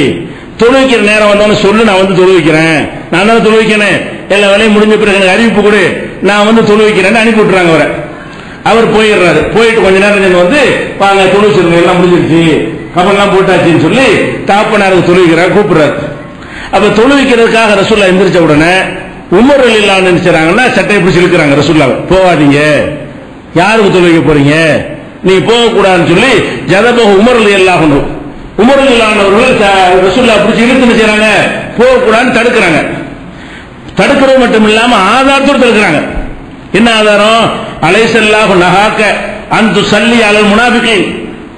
தொழுவிக்கிற நேரம் வந்தோன்னு சொல்லு, நான் வந்து தொழுவிக்கிறேன், நான் தான் தொழுவிக்கிறேன், எல்லா வேலையும் முடிஞ்ச பிறகு எனக்கு அறிவிப்பு கொடு, நான் வந்து தொழுவிக்கிறேன்னு அனுப்பி விட்டுறாங்க அவரை. அவர் போயிடுறாரு. போயிட்டு கொஞ்ச நேரம் வந்து வாங்க தொழுவிச்சிருங்க, எல்லாம் முடிஞ்சிருச்சு, கபன்லாம் போட்டாச்சுன்னு சொல்லி தாப்பனாருக்கு தொழுவிக்கிறார், கூப்பிடுறாரு. அப்ப தொழுவிக்கிறதுக்காக ரசூலுல்லாஹ் எந்திரிச்ச உடனே உமர் ரலியல்லாஹு அன்ஹு நினைச்சாங்கன்னா சட்டையை பிடிச்சி இழுக்கிறாங்க ரசூலுல்லாஹ், போகாதீங்க, யாருக்கு தொழுவிக்க போறீங்க, நீ போகக்கூடாதுன்னு சொல்லி ஜதபஹு உமர் ரலியல்லாஹு அன்ஹு, உமர் ரலியல்லாஹு அன்ஹு அவர்கள் ரசூலுல்லாஹ் பிடிச்சி இழுத்து செய்றாங்க, போகக்கூடாதுன்னு தடுக்கிறாங்க. தடுக்கிறது மட்டும் இல்லாம ஆதாரத்தோடு தடுக்கிறாங்க. என்ன ஆதாரம்? அலைஹிஸ்ஸலாஹு நஹாக்க அன் துஸல்லி அலல் முனாஃபிகீன்,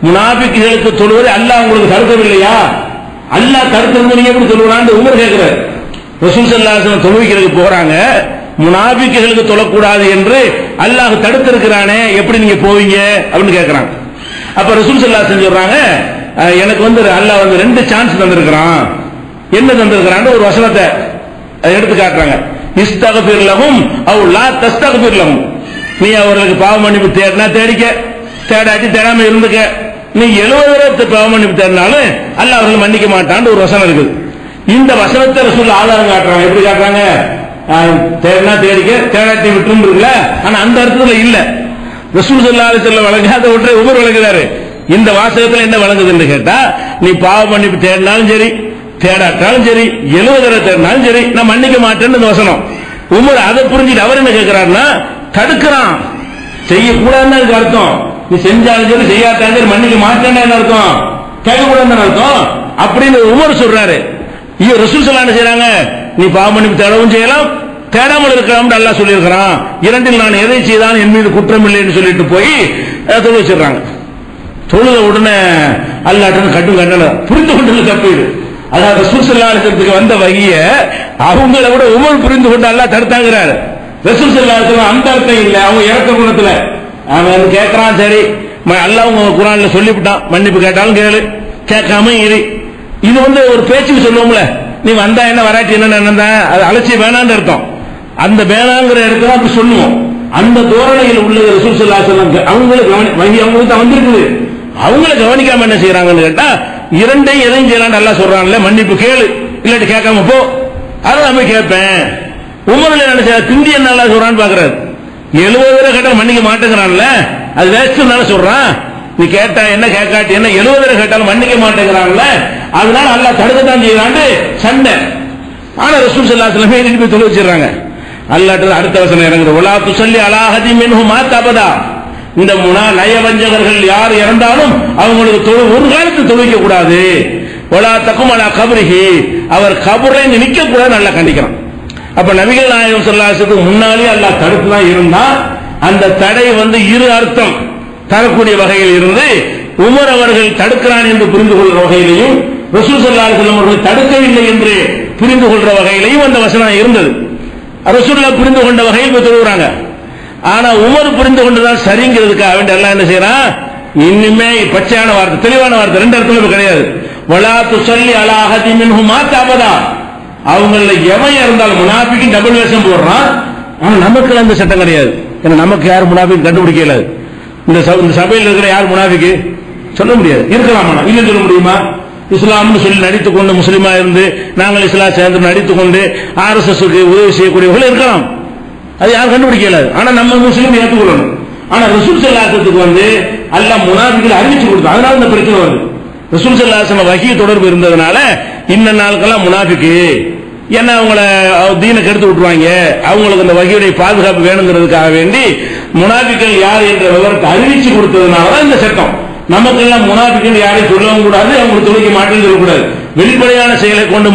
முனாஃபிக்குகளுக்கு தொழுவது அல்லாஹ் உங்களுக்கு தடுக்கவில்லையா? அல்லாஹ் தடுக்கிறது நீங்க எப்படி சொல்லுவான்னு உமர் கேட்கிறார். ரசூல் ஸல்லல்லாஹு அலைஹி வஸல்லம் தொழுவிக்கிறதுக்கு போறாங்க, முனாஃபிக்குகளுக்கு தொழக்கூடாது என்று அல்லாஹ் தடுத்திருக்கிறானே, எப்படி நீங்க போவீங்க அப்படின்னு கேட்கிறாங்க. அப்ப ரசூல் ஸல்லல்லாஹு அலைஹி வஸல்லம் சொல்றாங்க, எனக்கு வந்து அல்லாஹ் வந்து 2 சான்ஸ் தந்திருக்கிறான். என்ன தந்திருக்கிறான்னு ஒரு வசனத்தை எடுத்து காட்டுறாங்க. இஸ்தக்ஃபிர் லஹும் அவ் லா தஸ்தக்ஃபிர் லஹும், நீ அவர்களுக்கு பாவ மன்னிப்பு தேடினா தேடிக்க, தேடாட்டி தேடாம இருந்துக்க, நீ 70 தடவை பாவ மன்னிப்பு தேடினாலும் அல்லாஹ் அவர்கள் மன்னிக்க மாட்டான்னு ஒரு வசனம் இருக்குது. இந்த வசனத்தை ரசூல் ஆதாரம் காட்டுறாங்க. எப்படி காட்டுறாங்க? தேடினா தேடிக்க, தேடாட்டி விட்டுன்னு இருக்குல்ல, ஆனா அந்த அர்த்தத்துல இல்ல. ரசூல் ஸல்லல்லாஹு அலைஹி வஸல்லம் வழங்காத ஒன்றை உமர் வழங்குறாரு. இந்த வாசகத்துல என்ன வழங்குதுன்னு கேட்டா, நீ பாவ மன்னிப்பு தேடினாலும் சரி, தேடாட்டாலும் சரி, 70 தடவை தேடினாலும் சரி, நான் மன்னிக்க மாட்டேன்னு இந்த வசனம். உமர் அதை புரிஞ்சுட்டு அவர் என்ன கேட்கிறாருன்னா, தடுக்கிறான், செய்யக்கூடாதுன்னு அதுக்கு அர்த்தம். நீ செஞ்சாலும் சரி செய்யாட்டாலும் சரி மன்னிக்க மாட்டேன்னு என்ன அர்த்தம்? கேட்கக்கூடாதுன்னு அர்த்தம் அப்படின்னு உமர் சொல்றாரு. ரசூல் ஸல்லல்லாஹு அலைஹி செய்றாங்க, நீ பாவ மன்னிப்பு தேடவும் செய்யலாம், தேடாமல் இருக்கலாம் அல்லாஹ் சொல்லியிருக்கிறான். இரண்டில் நான் எதை செய்தான் என் மீது குற்றம் இல்லைன்னு சொல்லிட்டு போய் தொழு வச்சிடறாங்க. தொழுத உடனே அல்லாஹ்ட்ட கட்டும் கண்டன புரிந்து கொண்டு தப்பிடு. அதாவது ரசூல் ஸல்லல்லாஹு அலைஹி வஸல்லம் வந்த வகைய அவங்கள விட உமர் புரிந்து கொண்டு அல்லாஹ் தடுத்தாங்கிறார். ரசூல் ஸல்லல்லாஹு அலைஹி வஸல்லம் அந்த அர்த்தம் இல்ல, அவங்க இறக்க குணத்துல அவன் கேட்கறான், சரி அல்லாஹ் உங்க குர்ஆன்ல சொல்லிவிட்டான், மன்னிப்பு கேட்டாலும் கேளு, கேட்காம இரு. இது வந்து ஒரு பேச்சுக்கு சொல்லுவோம்ல, நீ வந்தா என்ன வராட்டி என்ன, அது அலட்சியம் வேணான்னு அர்த்தம். அந்த வேணாங்கிற இடத்துல அப்படி சொல்லுவோம். அந்த தோரணையில் உள்ள ரசூல் ஸல்லல்லாஹு அலைஹி வஸல்லம் அவங்களுக்கு அவங்களுக்கு தான் வந்திருக்குது, அவங்களை கவனிக்காம என்ன செய்யறாங்கன்னு கேட்டா, இரண்டையும் எதையும் செய்யலாம் நல்லா சொல்றாங்கல்ல, மன்னிப்பு கேளு, இல்லாட்டி கேட்காம போ, அதை நம்ம கேட்பேன் உமர்ல என்ன செய்ய திண்டி என்ன சொல்றான்னு பாக்குறாரு. 70 தடவை கேட்டால் மன்னிக்க மாட்டேங்கிறான்ல, அது வேஸ்ட்னால சொல்றான். நீ கேட்டா என்ன கேட்காட்டி என்ன 70 தடவை கேட்டாலும் மன்னிக்க மாட்டேங்கிறான்ல, அதனால அல்லாஹ் தடுக்கத்தான் செய்யறான்னு சண்டை. ஆனா ரசூல் ஸல்லல்லாஹு அலைஹி வஸல்லம் எழுப்பி தொழ வச்சிடறாங்க. அல்லாஹ் அடுத்த வசனம் இறங்குது, வலா துஸல்லி அலா அஹதின் மின்ஹும் மாத்த அபதா. இந்த நயவஞ்சகர்கள் யார் இறந்தாலும் அவங்களுக்கு ஒரு காலத்து தொழுவிக்க கூடாது. வலா தகும் அலா கப்ரிஹி, அவர் கபரை நிக்க கூடாது நல்லா கண்டிக்கிறான். அப்ப நபிகள் நாயகம் ஸல்லல்லாஹு அலைஹி வஸல்லம் முன்னாலே அல்லாஹ் தடுத்துதான் இருந்தா அந்த தடை இரு அர்த்தம் தரக்கூடிய வகையில் இருந்து உமர் அவர்கள் தடுக்கிறான் என்று புரிந்து கொள்ற வகையிலையும் ரசூல் ஸல்லல்லாஹு அலைஹி வஸல்லம் அவர்கள் தடுக்கவில்லை என்று புரிந்து கொள்ற வகையிலையும் அந்த வசனம் இருந்தது. ரசூலுல்லாஹ் புரிந்து கொண்ட வகையில் சொல்றாங்க. ஆனா உமர் புரிந்து கொண்டுதான் சரிங்கிறதுக்காக வேண்டி அல்லாஹ் என்ன செய்யறான், இன்னுமே பச்சையான வார்த்தை தெளிவான வார்த்தை, ரெண்டு அர்த்தமும் கிடையாது. வலா துஸல்லி அலா அஹதின் மின்ஹும் மாத்த அபதா. அவங்கள எவன் இருந்தாலும் முனாஃபிக்கு டபுள் வேஷம் போடுறான். ஆனா நமக்கு அந்த சட்டம் கிடையாது. ஏன்னா நமக்கு யாரும் முனாஃபிக் கண்டுபிடிக்கல. இந்த சபையில் இருக்கிற யார் முனாஃபிக்கு சொல்ல முடியாது. இருக்கலாமா? இல்லைன்னு சொல்ல முடியுமா? இஸ்லாம்னு சொல்லி நடித்துக் கொண்டு முஸ்லீமா இருந்து நாங்கள் இஸ்லாம் சேர்ந்து நடித்துக் கொண்டு RSSக்கு உதவி செய்யக்கூடியவர்கள் இருக்கலாம். அது யாரும் கண்டுபிடிக்கல. ஆனா நம்ம முஸ்லீம் ஏற்றுக்கொள்ளணும். ஆனா ரசூல் ஸல்லல்லாஹு அலைஹி வஸல்லம் அல்லாஹ் முனாஃபிக்களை அறிவிச்சு கொடுத்தான். அதனால இந்த பிரச்சனை வருது. ரசூல் ஸல்லல்லாஹு அலைஹி வஸல்லம் வஹீ தொடர்பு இருந்ததுனால இந்த நாளுக்கெல்லாம் முனாஃபிக்கு ஏன்னா அவங்கள தீனை கெடுத்து விட்டுருவாங்க, அவங்களுக்கு அந்த வகையுடைய பாதுகாப்பு வேணுங்கிறதுக்காக வேண்டி முனாஃபிக்கள் யார் என்ற விவரத்தை அறிவிச்சு கொடுத்ததுனாலதான் இந்த சட்டம். நமக்கு எல்லாம் முனாஃபிக்கள் யாரையும் சொல்லவும் கூடாது, அவங்களுக்கு தொழுவிக்க மாட்டேன்னு சொல்லக்கூடாது. வெளிப்படையான செயலை கொண்டு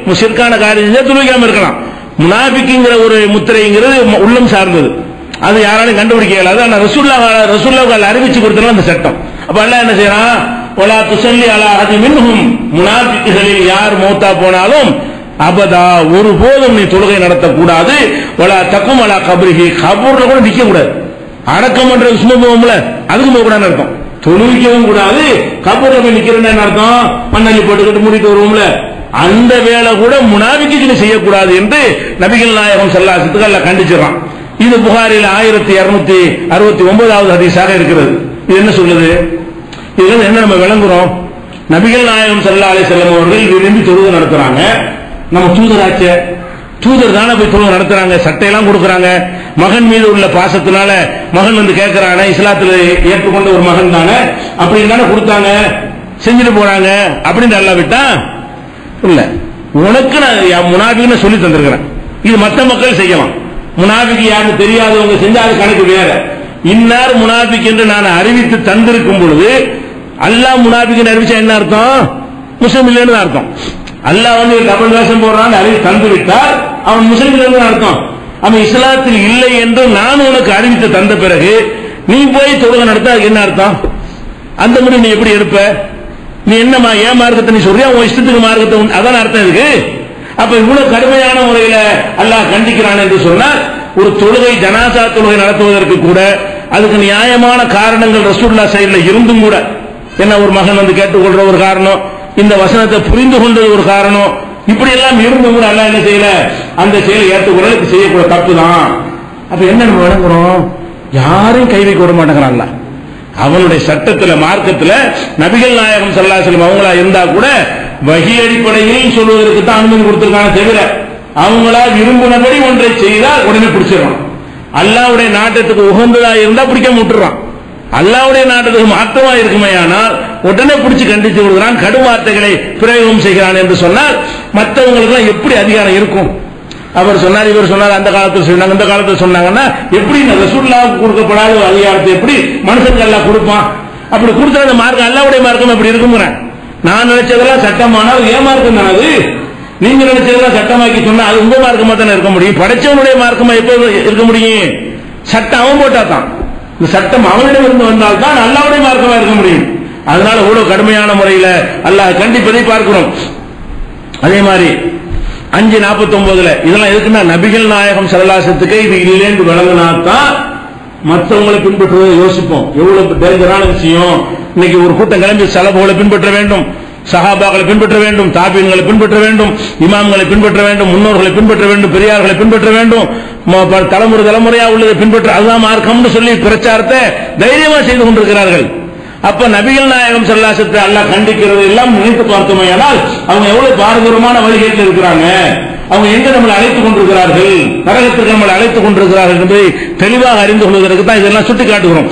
முஷிர்கான காரியம் தொழுவிக்காம இருக்கலாம். முனாஃபிக்குங்கிற ஒரு முத்திரைங்கிறது உள்ளம் சார்ந்தது, அது யாராலும் கண்டுபிடிக்க இயலாது. ஆனா ரசூலுல்லாஹ் அறிவிச்சு கொடுத்தனால அந்த சட்டம். அப்ப அல்லாஹ் என்ன செய்யறான், வலா துஸல்லி அலா அஹதின் மின்ஹும், முனாஃபிக்குகளில் யார் மௌத்தா போனாலும் அபதா ஒருபோதும் நீ தொழுகை நடத்தக்கூடாது. வலா தகும் அலா கப்ரிஹி, கபூர்ல கூட நிக்க கூடாது. அடக்கம் பண்றது சும்மா போவோம்ல, அதுக்கு போக கூடாதுன்னு அர்த்தம். தொழுவிக்கவும் கூடாது, கபூர்ல போய் நிக்கிறேன்னு அர்த்தம். மண்ணள்ளி போட்டுக்கிட்டு மூடிட்டு வருவோம்ல, அந்த வேலை கூட முனாஃபிக்கு செய்யக்கூடாது என்று நபிகள் நாயகம் ஸல்லல்லாஹு அலைஹி வஸல்லம் கண்டிச்சிடறான். இது புகாரில் 1269வது ஹதீஸாக இருக்கிறது. இது என்ன சொல்லுது? இதுல என்ன நம்ம விளங்குறோம்? நபிகள் நாயகம் ஸல்லல்லாஹு அலைஹி வஸல்லம் அவர்கள் விரும்பி தொழுகை நடத்துறாங்க. நம்ம தூதராச்ச, தூதர் தானே போய் தொழுகை நடத்துறாங்க, சட்டையெல்லாம் கொடுக்கறாங்க. மகன் மீது உள்ள பாசத்தினால மகன் கேட்கிறானே, இஸ்லாத்தில் ஏற்றுக்கொண்ட ஒரு மகன் தானே, அப்படின்னு தானே கொடுத்தாங்க, செஞ்சுட்டு போறாங்க அப்படின்னு நல்லா விட்டா இல்ல. உனக்கு நான் முனாஃபிக்னு சொல்லி தந்திருக்கிறேன், இது மற்ற மக்கள் செய்யலாம். முனாஃபிக் யாருன்னு தெரியாதவங்க செஞ்சா அது கணக்கு வேற. இன்னார் முனாஃபிக் என்று நான் அறிவித்து தந்திருக்கும் பொழுது அல்லாஹ் முனாஃபிக் அறிவிச்சா என்ன அர்த்தம்? முஸ்லிம் இல்லைன்னு அர்த்தம். அல்லாஹ் டபுள் வேஷம் போடுறான்னு அறிவித்து தந்து விட்டால் அவன் முஸ்லிம் இல்லைன்னு அர்த்தம். அவன் இஸ்லாத்தில் இல்லை என்று நான் உனக்கு அறிவித்து தந்த பிறகு நீ போய் தொழுகை நடத்த என்ன அர்த்தம்? அந்த முறை நீ எப்படி எடுப்ப? நீ என்னமா ஏன் மார்க்கத்தை நீ சொல்றியா, உன் இஷ்டத்துக்கு மார்க்கத்தை அதான் அர்த்தம் இருக்கு. அப்ப இவ்வளவு கடுமையான முறையில அல்லாஹ் கண்டிக்கிறான் என்று சொன்னால், ஒரு தொழுகை ஜனாசா தொழுகை நடத்துவதற்கு கூட அதுக்கு நியாயமான காரணங்கள் ரசூலுல்லாஹ் சைடுல இருந்தும் கூட, என்ன ஒரு மகன் கேட்டுக்கொள்ற ஒரு காரணம், இந்த வசனத்தை புரிந்து கொண்டது ஒரு காரணம், இப்படி எல்லாம் இருந்தும் கூட அல்லாஹ் என்ன செய்யல, அந்த செயலை ஏற்றுக்கொள்ள செய்யக்கூட தப்பு தான். அப்ப என்ன நம்ம விளங்குறோம்? யாரையும் கை வைக்க விட மாட்டேங்கிறான்ல. அவனுடைய சட்டத்துல மார்க்கத்துல நபிகள் நாயகம் ஸல்லல்லாஹு அலைஹி வஸல்லம் அவங்களா இருந்தா கூட வஹி அடிப்படையில் சொல்வதற்கு தான் அனுமதி கொடுத்திருக்காங்க தவிர, அவங்களா விரும்பினபடி ஒன்றை செய்தால் உடனே பிடிச்சிடறான். அல்லாஹ்வுடைய நாட்டத்துக்கு உகந்ததா இருந்தா பிடிக்காம விட்டுறான். அல்லாஹ்வுடைய நாட்டத்துக்கு மாற்றமா இருக்குமே ஆனால் உடனே பிடிச்சு கண்டித்து விடுகிறான், கடும் வார்த்தைகளை பிரயோகம் செய்கிறான் என்று சொன்னால் மற்றவங்களுக்கு எல்லாம் எப்படி அதிகாரம் இருக்கும்? அவர் சொன்னார், இவர் சொன்னார், அந்த காலத்தில் சொன்னாங்க, இந்த காலத்தில் சொன்னாங்கன்னா எப்படி ரசூலுல்லாஹ்வுக்கு கொடுக்கப்படாத அதிகாரத்தை எப்படி மனுஷனுக்கு அல்லாஹ் கொடுப்பான்? அப்படி கொடுத்த அந்த மார்க்கம் அல்லாஹ்வுடைய மார்க்கம் அப்படி இருக்குங்கிறேன். நான் நினைச்சதெல்லாம் சட்டமானால் ஏன் மார்க்கம் தானே அது? நீங்க நினைச்சதெல்லாம் சட்டமாக்கி சொன்னா அது உங்க மார்க்கமா தானே இருக்க முடியும். படைச்சவனுடைய மார்க்கமா எப்ப இருக்க முடியும்? சட்டம் அவன் போட்டா தான், இந்த சட்டம் அவனிடம் இருந்து வந்தால் தான் அல்லாஹ்வுடைய மார்க்கமா இருக்க முடியும். அதனால இவ்வளவு கடுமையான முறையில அல்லாஹ் கண்டிப்பதை பார்க்கிறோம். அதே மாதிரி 5:49 இதெல்லாம் எதுக்குன்னா, நபிகள் நாயகம் ஸல்லல்லாஹு அலைஹி வஸல்லம் இது இல்லைன்னு விளங்கினாத்தான் மற்றவங்களை பின்பற்றுவதை யோசிப்போம். எவ்வளவு டேஞ்சரான விஷயம். இன்னைக்கு ஒரு கூட்டம் கிளம்பி சலபுகளை பின்பற்ற வேண்டும், சஹாபாக்களை பின்பற்ற வேண்டும், தாபீன்களை பின்பற்ற வேண்டும், இமாம்களை பின்பற்ற வேண்டும், முன்னோர்களை பின்பற்ற வேண்டும், பெரியார்களை பின்பற்ற வேண்டும், தலைமுறையா உள்ளதை பின்பற்ற, அதுதான் மார்க்கம்னு சொல்லி பிரச்சாரத்தை தைரியமா செய்து கொண்டிருக்கிறார்கள். அப்ப நபிகள் நாயகம் ஸல்லல்லாஹு அலைஹி வஸல்லம் அல்லாஹ் கண்டிக்கிறது எல்லாம் நினைத்து பார்த்தோமேயானால் அவங்க எவ்வளவு பாரதூரமான வழிகேட்டில் இருக்கிறாங்க. அவங்க எங்க நம்மளை அழைத்துக் கொண்டிருக்கிறார்கள், நரகத்திற்கு நம்மளை அழைத்துக் கொண்டிருக்கிறார்கள் என்பதை தெளிவாக அறிந்து கொள்வதற்கு தான் இதெல்லாம் சுட்டி காட்டுகிறோம்.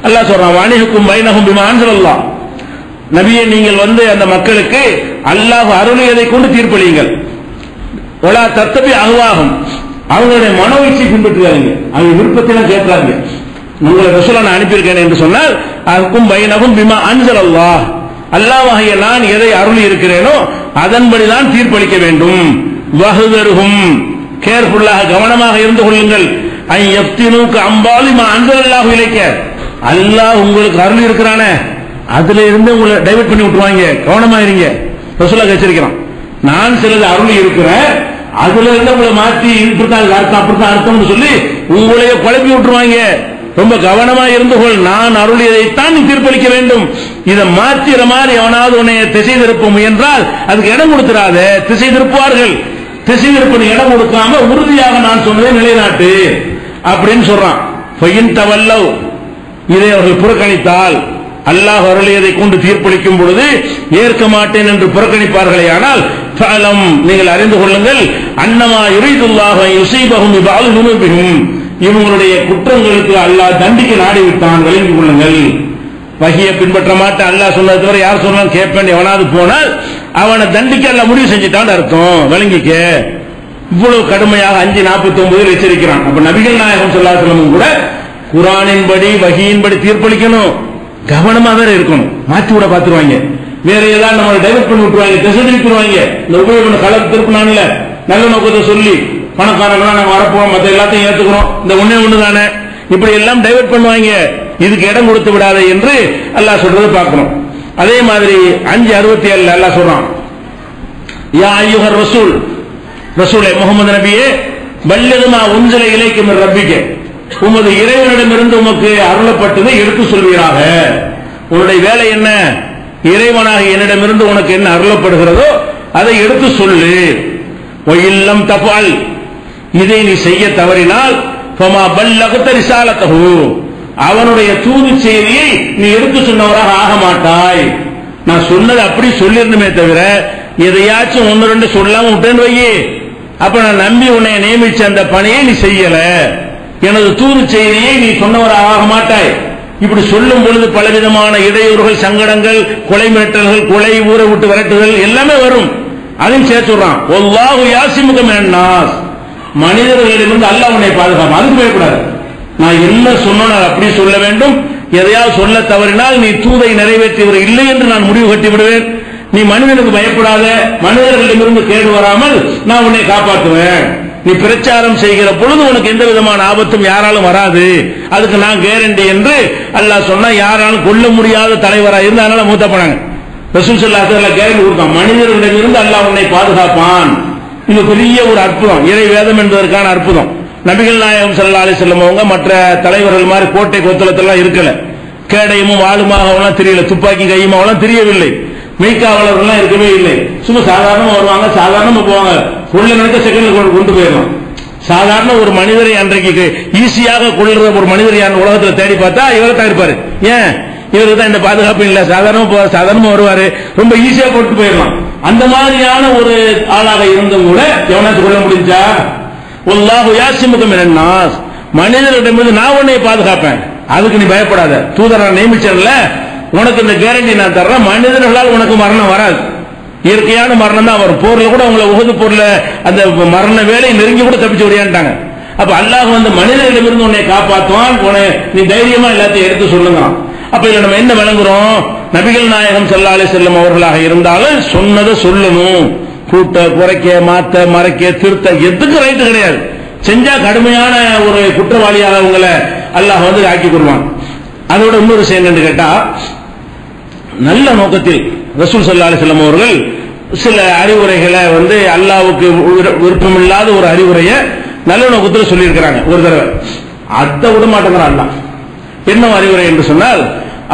அல்லாஹ் சொல்றான், வாணிஹுக்கும் பைனஹும் பிமா அன்ஸலல்லாஹ், நபியே நீங்கள் அந்த மக்களுக்கு அல்லாஹ் அருளியதை கொண்டு தீர்ப்பளியுங்கள். ஒலா தத்தபி அஹ்வாஹும், அவங்களுடைய மனோ இச்சை பின்பற்றுவாங்க, அவங்க விருப்பத்திலாம் கேட்கிறாங்க. உங்களை ரசூலா நான் அனுப்பியிருக்கேன் என்று சொன்னால் அதுக்கும் பைனஹும் பிமா அன்ஸலல்லாஹ், அல்லாஹ்வாகிய நான் எதை அருளி இருக்கிறேனோ அதன்படிதான் தீர்ப்பளிக்க வேண்டும். வஹ்தருஹும், கேர்ஃபுல்லாக கவனமாக இருந்து கொள்ளுங்கள். ஐ யஃப்தினூக அம்பாலி மா அன்ஸலல்லாஹு இலைக்க, அல்லாஹ் உங்களுக்கு அருளி இருக்கிறானே அதுல இருந்து உங்களை டைவர்ட் பண்ணி விட்டுருவாங்க, கவனமா இருங்க. ரசூலுல்லாஹ் எச்சரிக்கிறான், நான் சிலது அருளி இருக்கிறேன், அதுல இருந்து உங்களை மாற்றி இப்படித்தான் அர்த்தம் அப்படித்தான் அர்த்தம்னு சொல்லி உங்களையே குழப்பி விட்டுருவாங்க. ரொம்ப கவனமா இருந்து கொள், நான் அருளியதைத்தான் நீ தீர்ப்பளிக்க வேண்டும். இதை மாற்றிற மாதிரி எவனாவது உன்னை திசை திருப்ப முயன்றால் அதுக்கு இடம் கொடுத்துறாத, திசை திருப்புவார்கள். திசை திருப்ப இடம் கொடுக்காம உறுதியாக நான் சொன்னதை நிலைநாட்டு அப்படின்னு சொல்றான். இதை அவர்கள் புறக்கணித்தால், அல்லாஹ் அருளியதை கொண்டு தீர்ப்பளிக்கும் பொழுது ஏற்க மாட்டேன் என்று புறக்கணிப்பார்களே, ஆனால் ஃபஅலம், நீங்கள் அறிந்து கொள்ளுங்கள், அன்னமா யுரீதுல்லாஹு யுஸீபஹும் பிபஅதி ذُنُوبِهِمْ, இவங்களுடைய குற்றங்களுக்கு அல்லாஹ் தண்டிக்க நாடி விட்டான், விளங்கிக் கொள்ளுங்கள். வஹியை பின்பற்ற மாட்டேன், அல்லாஹ் சொன்னது தவிர யார் சொன்னாலும் கேட்பேன் எவனாவது போனால் அவனை தண்டிக்க அல்லாஹ் முடிவு செஞ்சுட்டான் அர்த்தம், விளங்கிக்க. இவ்வளவு கடுமையாக 5:49 எச்சரிக்கிறான். அப்ப நபிகள் நாயகம் ஸல்லல்லாஹு அலைஹி வஸல்லம் கூட குர்ஆனின்படி வஹியின்படி தீர்ப்பளிக்கணும், கவனமா வேற இருக்கணும். மாற்றி விட பாத்துருவாங்க, வேற ஏதாவது நம்ம டைவர்ட் பண்ணி விட்டுருவாங்க, திசை திருப்பிடுவாங்க. இந்த உபயோகம் கலப்பு திருப்பினான்ல, நல்ல நோக்கத்தை சொல்லி பணக்காரங்களா நாங்க வரப்போம், மற்ற எல்லாத்தையும் ஏத்துக்கிறோம், இந்த ஒண்ணு தானே, இப்படி எல்லாம் டைவர்ட் பண்ணுவாங்க. இதுக்கு இடம் கொடுத்து விடாத என்று அல்லாஹ் சொல்றது பார்க்கணும். அதே மாதிரி 5:67 அல்லாஹ் சொல்றான், யா அய்யுஹர் ரசூல், ரசூலே முஹம்மது நபியே, பல்லிகுமா உன்சில இலைக்கும் மின் ரப்பிக்க, உமது இறைவனிடமிருந்து உமக்கு அருளப்பட்டதை எடுத்து சொல்வீராக. உன்னுடைய வேலை என்ன? இறைவனாக என்னிடமிருந்து உனக்கு என்ன அருளப்படுகிறதோ அதை எடுத்து சொல்லு. ஒயில்லம் தஃஅல், இதை நீ செய்ய தவறினால் ஃபமா பல்லகத ரிசாலத்தஹு, அவனுடைய தூது செய்தியை நீ எடுத்து சொன்னவராக ஆக மாட்டாய். நான் சொன்னது அப்படி சொல்லிருந்தமே தவிர எதையாச்சும் 1-2 சொல்லாம விட்டேன்னு வையே, அப்ப நான் நம்பி உன்னை நியமிச்ச அந்த பணியை நீ செய்யல, எனது தூது செய்தியை நீ சொன்னவராக ஆக மாட்டாய். இப்படி சொல்லும் பொழுது பலவிதமான இடையூறுகள், சங்கடங்கள், கொலை மிரட்டல்கள், கொலை, ஊரை விட்டு விரட்டுதல் எல்லாமே வரும். அதையும் சேர்த்துறான். வல்லாஹு யாசிமுக மினன் நாஸ், மனிதர்களிடமிருந்து அல்லாஹ் உன்னை பாதுகாப்பான், அதுக்கு பயப்படாது. நான் என்ன சொன்னேன் அப்படி சொல்ல வேண்டும், எதையாவது சொல்ல தவறினால் நீ தூதை நிறைவேற்றியவர் இல்லை என்று நான் முடிவு கட்டி விடுவேன். நீ மனிதனுக்கு பயப்படாத, மனிதர்களிடமிருந்து கேடு வராமல் நான் உன்னை காப்பாற்றுவேன். நீ பிரச்சாரம் செய்கிற பொழுது உனக்கு எந்த விதமான ஆபத்தும் யாராலும் வராது, அதுக்கு நான் கேரண்டி என்று அல்லாஹ் சொன்னா. யாராலும் கொல்ல முடியாத தலைவராக இருந்து அதனால மூத்த போனாங்க. ரசூல் ஸல்லல்லாஹு அலைஹி வஸல்லம் கேரண்டி கொடுத்தான், மனிதர்களிடமிருந்து அல்லாஹ் உன்னை பாதுகாப்பான். இது பெரிய ஒரு அற்புதம், இறை வேதம் என்பதற்கான அற்புதம். நபிகள் நாயகம் ஸல்லல்லாஹு அலைஹி வஸல்லம் அவங்க மற்ற தலைவர்கள் மாதிரி கோட்டை கொத்தளத்தெல்லாம் இருக்கல, கேடயமும் வாளுமாக தெரியல, துப்பாக்கி கையுமாவெல்லாம் தெரியவில்லை, மெய்காவலர்கள்லாம் இருக்கவே இல்லை. சும்மா சாதாரணமா வருவாங்க, சாதாரணமா போவாங்க, கொள்ள நினைக்க செகண்ட்ல கொண்டு போயிடலாம். சாதாரண ஒரு மனிதரை அன்றைக்கு ஈஸியாக கொள்ளுற ஒரு மனிதர் உலகத்தில் தேடி பார்த்தா இவரை தான் இருப்பாரு. ஏன்? இவருக்கு தான் இந்த பாதுகாப்பு இல்ல, சாதாரணமா வருவாரு, ரொம்ப ஈஸியா கொண்டு போயிடலாம். அந்த மாதிரியான ஒரு ஆளாக இருந்தும் கூட எவனாச்சும் கொள்ள முடிஞ்சா? வல்லாஹு யாசிமுக மினன் நாஸ், மனிதர்களிடமிருந்து நான் உன்னை பாதுகாப்பேன், அதுக்கு நீ பயப்படாத. தூதரை நியமிச்சல, உனக்கு இந்த கேரண்டி நான் தர்றேன், மனிதர்களால் உனக்கு மரணம் வராது, இயற்கையான மரணம் தான் வரும். போர்ல கூட உங்களை உஹது போர்ல அந்த மரண வேலை நெருங்கி கூட தப்பிச்சு விடையான்ட்டாங்க. அப்ப அல்லாஹ் மனிதர்களிடமிருந்து உன்னை காப்பாற்றுவான், நீ தைரியமா எல்லாத்தையும் எடுத்து சொல்லுங்க. அப்ப இதுல நம்ம என்ன விளங்குறோம்? நபிகள் நாயகம் ஸல்லல்லாஹு அலைஹி வஸல்லம் அவர்களாக இருந்தாலும் சொன்னதை சொல்லணும், கூட்ட, குறைக்க, மாத்த, மறைக்க, திருத்த எதுக்கு ரைட்டு கிடையாது. செஞ்சா கடுமையான ஒரு குற்றவாளியாக உங்களை அல்லாஹ் ஆக்கி கொள்வான். அதோட இன்னொரு விஷயம் என்று கேட்டா, நல்ல நோக்கத்தில் ரசூல் ஸல்லல்லாஹு அலைஹி வஸல்லம் அவர்கள் சில அறிவுரைகளை அல்லாஹ்வுக்கு விருப்பமில்லாத ஒரு அறிவுரையை நல்ல நோக்கத்தில் சொல்லியிருக்கிறாங்க. ஒரு தடவை அதை விட மாட்டேங்கிறான் அல்லாஹ். என்ன அறிவுரை என்று சொன்னால்,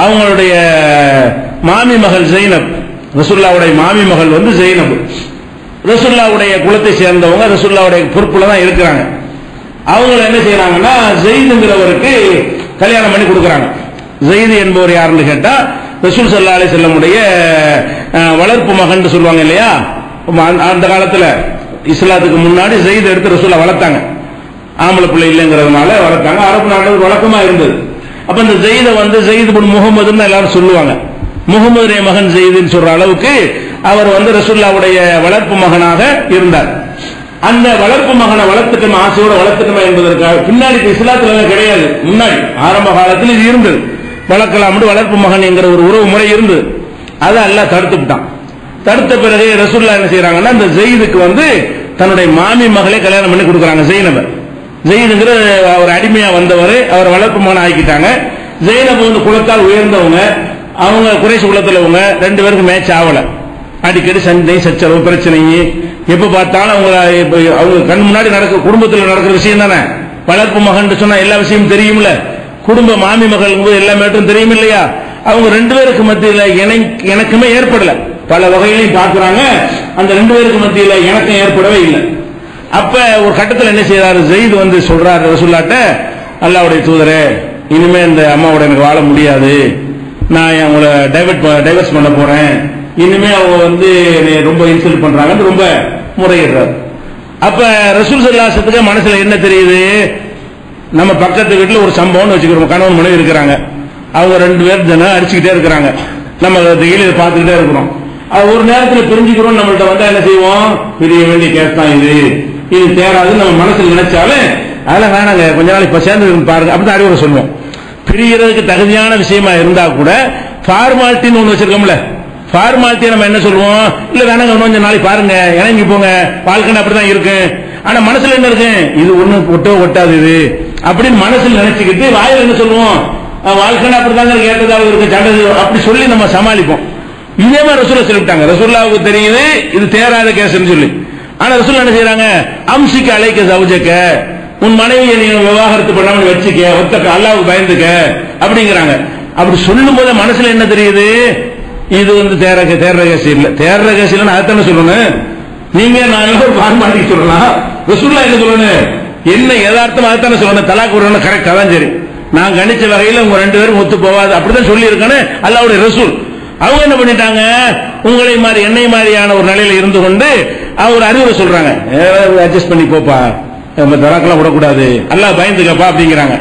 அவங்களுடைய மாமி மகள் ஜெய்னப், ரசூலுல்லாஹ்வுடைய மாமி மகள் ஜெய்னப், ரசூலுல்லாஹ்வுடைய குலத்தை சேர்ந்தவங்க, ரசூலுல்லாஹ்வுடைய பொறுப்புல தான் இருக்கிறாங்க. அவங்க என்ன செய்யறாங்கன்னா, ஜெயிதுங்கிறவருக்கு கல்யாணம் பண்ணி கொடுக்கறாங்க. ஜெயிது என்பவர் யாருன்னு கேட்டா, ரசூல் ஸல்லல்லாஹு அலைஹி வஸல்லம் உடைய வளர்ப்பு மகன் சொல்லுவாங்க இல்லையா. அந்த காலத்துல இஸ்லாத்துக்கு முன்னாடி ஜெயித் எடுத்து ரசூலை வளர்த்தாங்க. ஆம்பளை பிள்ளை இல்லைங்கிறதுனால வளர்த்தாங்க. அரபு நாடுகள் வழக்கமா இருந்தது. அப்ப இந்த ஜெயித ஜெயித் பின் முகமதுன்னு எல்லாரும் சொல்லுவாங்க. முகமதுடைய மகன் ஜெயிதுன்னு சொல்ற அளவுக்கு அவர் ரசூலுல்லாஹ்வுடைய வளர்ப்பு மகனாக இருந்தார். அந்த வளர்ப்பு மகனை வளர்த்துட்டோம், ஆசையோட வளர்த்துட்டோம் என்பதற்காக பின்னாடி இஸ்லாத்துல கிடையாது. முன்னாடி ஆரம்ப காலத்தில் இது இருந்தது, வளர்க்கலாம் வளர்ப்பு மகன் என்கிற ஒரு உறவு முறை இருந்தது. அதை அல்லாஹ் தடுத்துட்டான். தடுத்த பிறகு ரசூலுல்லாஹ் என்ன செய்யறாங்கன்னா, இந்த ஜெயிதுக்கு தன்னுடைய மாமி மகளை கல்யாணம் பண்ணி கொடுக்குறாங்க. ஜெயினுங்கிற அவர் அடிமையா வந்தவர், அவர் வளர்ப்பு மகன் ஆக்கிட்டாங்க. ஜெயினப் குலத்தால் உயர்ந்தவங்க, அவங்க குறைசி குலத்துல ரெண்டு பேருக்கு மேட்ச் ஆகல. அடிக்கடி சண்டை சச்சரவு பிரச்சனை, எப்ப பார்த்தாலும் அவங்க கண் முன்னாடி குடும்பத்தில் நடக்கிற விஷயம் தானே. வளர்ப்பு மகன் சொன்னா எல்லா விஷயமும் தெரியும்ல, குடும்ப மாமி மகள் எல்லா மேட்டும் தெரியும் இல்லையா. அவங்க ரெண்டு பேருக்கு மத்தியில் எனக்குமே ஏற்படல. பல வகையிலையும் பார்க்கிறாங்க, அந்த ரெண்டு பேருக்கு மத்தியில் எனக்கும் ஏற்படவே இல்லை. அப்ப ஒரு கட்டத்தில் என்ன செய்யறாரு, ஜெயித் சொல்றாரு ரசூலுல்லாஹ்ட்ட, அல்லாஹ்வுடைய தூதரே, இனிமே இந்த அம்மாவோட எனக்கு வாழ முடியாது, நான் அவங்கள டைவர்ஸ் பண்ண போறேன், இனிமே அவங்க ரொம்ப இன்சல்ட் பண்றாங்கன்னு ரொம்ப முறையிடுறாரு. அப்ப ரசூல் ஸல்லல்லாஹு அலைஹி வஸல்லம் மனசுல என்ன தெரியுது, நம்ம பக்கத்து வீட்டுல ஒரு சம்பவம்னு வச்சுக்கிறோம், கணவன் மனைவி இருக்கிறாங்க, அவங்க ரெண்டு பேர் தினம் அடிச்சுக்கிட்டே இருக்கிறாங்க, நம்ம டெய்லி பார்த்துக்கிட்டே இருக்கிறோம். ஒரு நேரத்தில் பிரிஞ்சுக்கிறோம், நம்மள்ட்ட என்ன செய்வோம், பிரிய வேண்டிய கேஸ் தான் இது தேராது நம்ம மனசுல நினைச்சாலும் அதெல்லாம் வேணாங்க, கொஞ்ச நாள் இப்ப சேர்ந்து பாருங்க அப்படிதான் அறிவுரை சொல்லுவோம். பிரியறதுக்கு தகுதியான விஷயமா இருந்தா கூட ஃபார்மாலிட்டின்னு ஒண்ணு வச்சிருக்கோம்ல, ஃபார்மாலிட்டியை நம்ம என்ன சொல்லுவோம், இல்ல வேணாங்க கொஞ்சம் நாளைக்கு பாருங்க, இறங்கி போங்க, வாழ்க்கை அப்படிதான் இருக்கு. ஆனா மனசுல என்ன இருக்கு, இது ஒண்ணு ஒட்டாது இது அப்படின்னு மனசுல நினைச்சுக்கிட்டு வாயில என்ன சொல்லுவோம், வாழ்க்கை அப்படிதாங்க கேட்டதாக இருக்கு, சண்டை அப்படி சொல்லி நம்ம சமாளிப்போம். இதே மாதிரி ரசூலுல்லாஹ் சொல்லிட்டாங்க. ரசூலுல்லாஹ்வுக்கு தெரியுது இது தேராத கேஸ்ன்னு சொல்லி. ஆனா ரசூலுல்லாஹ் என்ன செய்யறாங்க, அம்சிக்க அலைக்க ஜௌஜக, உன் மனைவியை நீ விவாகரத்து பண்ணாம வச்சுக்க, ஒத்தக்க அல்லாஹ்வுக்கு பயந்துக்க அப்படிங்கிறாங்க. அப்படி சொல்லும் போது மனசுல என்ன தெரியுது, இது தேர்ற கேஸ் இல்ல, தேர்ற கேஸ் இல்லன்னு அதைத்தானே சொல்லணும். நீங்க நான் ஒரு ஃபார்மாலிட்டி சொல்லலாம், ரசூலுல்லாஹ் என்ன சொல்லணும், என்ன யதார்த்தம் அதைத்தானே சொல்லணும். தலாக் விடணும் கரெக்ட், அதான் சரி. நான் கணிச்ச வகையில் உங்க ரெண்டு பேரும் ஒத்து போவாது அப்படிதான் சொல்லி இருக்கேன்னு அல்லாஹ்வுடைய ரசூல். அவங்க என்ன பண்ணிட்டாங்க, உங்களை மாதிரி என்னை மாதிரியான ஒரு நிலையில இருந்து கொண்டு அவர் அறிவுரை சொல்றாங்க, அட்ஜஸ்ட் பண்ணி போப்பா, தலாக்கெல்லாம் விடக்கூடாது, அல்லாஹ் பயந்துக்கப்பா அப்படிங்கிறாங்க.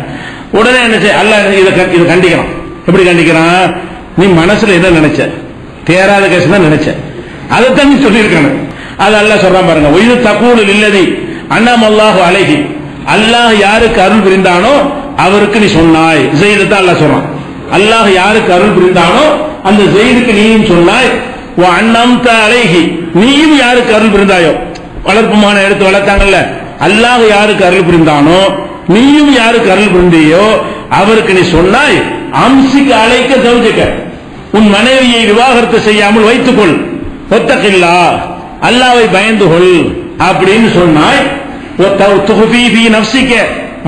உடனே என்ன செய்ய, அல்லாஹ் இதை கண்டிக்கிறான். எப்படி கண்டிக்கிறான், நீ மனசுல என்ன நினைச்ச, தேராத கேஸ் தான் நினைச்ச, அதைத்தான் நீ சொல்லியிருக்காங்க. அது அல்லாஹ் சொல்றான் பாருங்க, ஒய்து தக்கூடு இல்லதி அண்ணாம் அல்லாஹு அலைஹி, அல்லாஹ் யாருக்கு அருள் புரிந்தானோ அவருக்கு நீ சொன்னாய். ஜெயிது தான் அல்லாஹ் சொல்றான், அல்லாஹ் யாருக்கு அருள் புரிந்தானோ அந்த ஜெயிதுக்கு நீயும் சொன்னாய். அண்ணாம்த அலைஹி, நீயும் யாருக்கு அருள் புரிந்தாயோ, வளர்ப்புமான எடுத்து வளர்த்தாங்கல்ல, அல்லாஹ் யாருக்கு அருள் புரிந்தானோ நீயும் யாருக்கு அருள் புரிந்தியோ அவருக்கு நீ சொன்னாய். அம்சிக்கு அழைக்க ஜௌஜக, உன் மனைவியை விவாகரத்து செய்யாமல் வைத்துக்கொள், ஒத்தகில்லா, அல்லாஹ்வை பயந்து கொள் அப்படின்னு சொன்னாய்.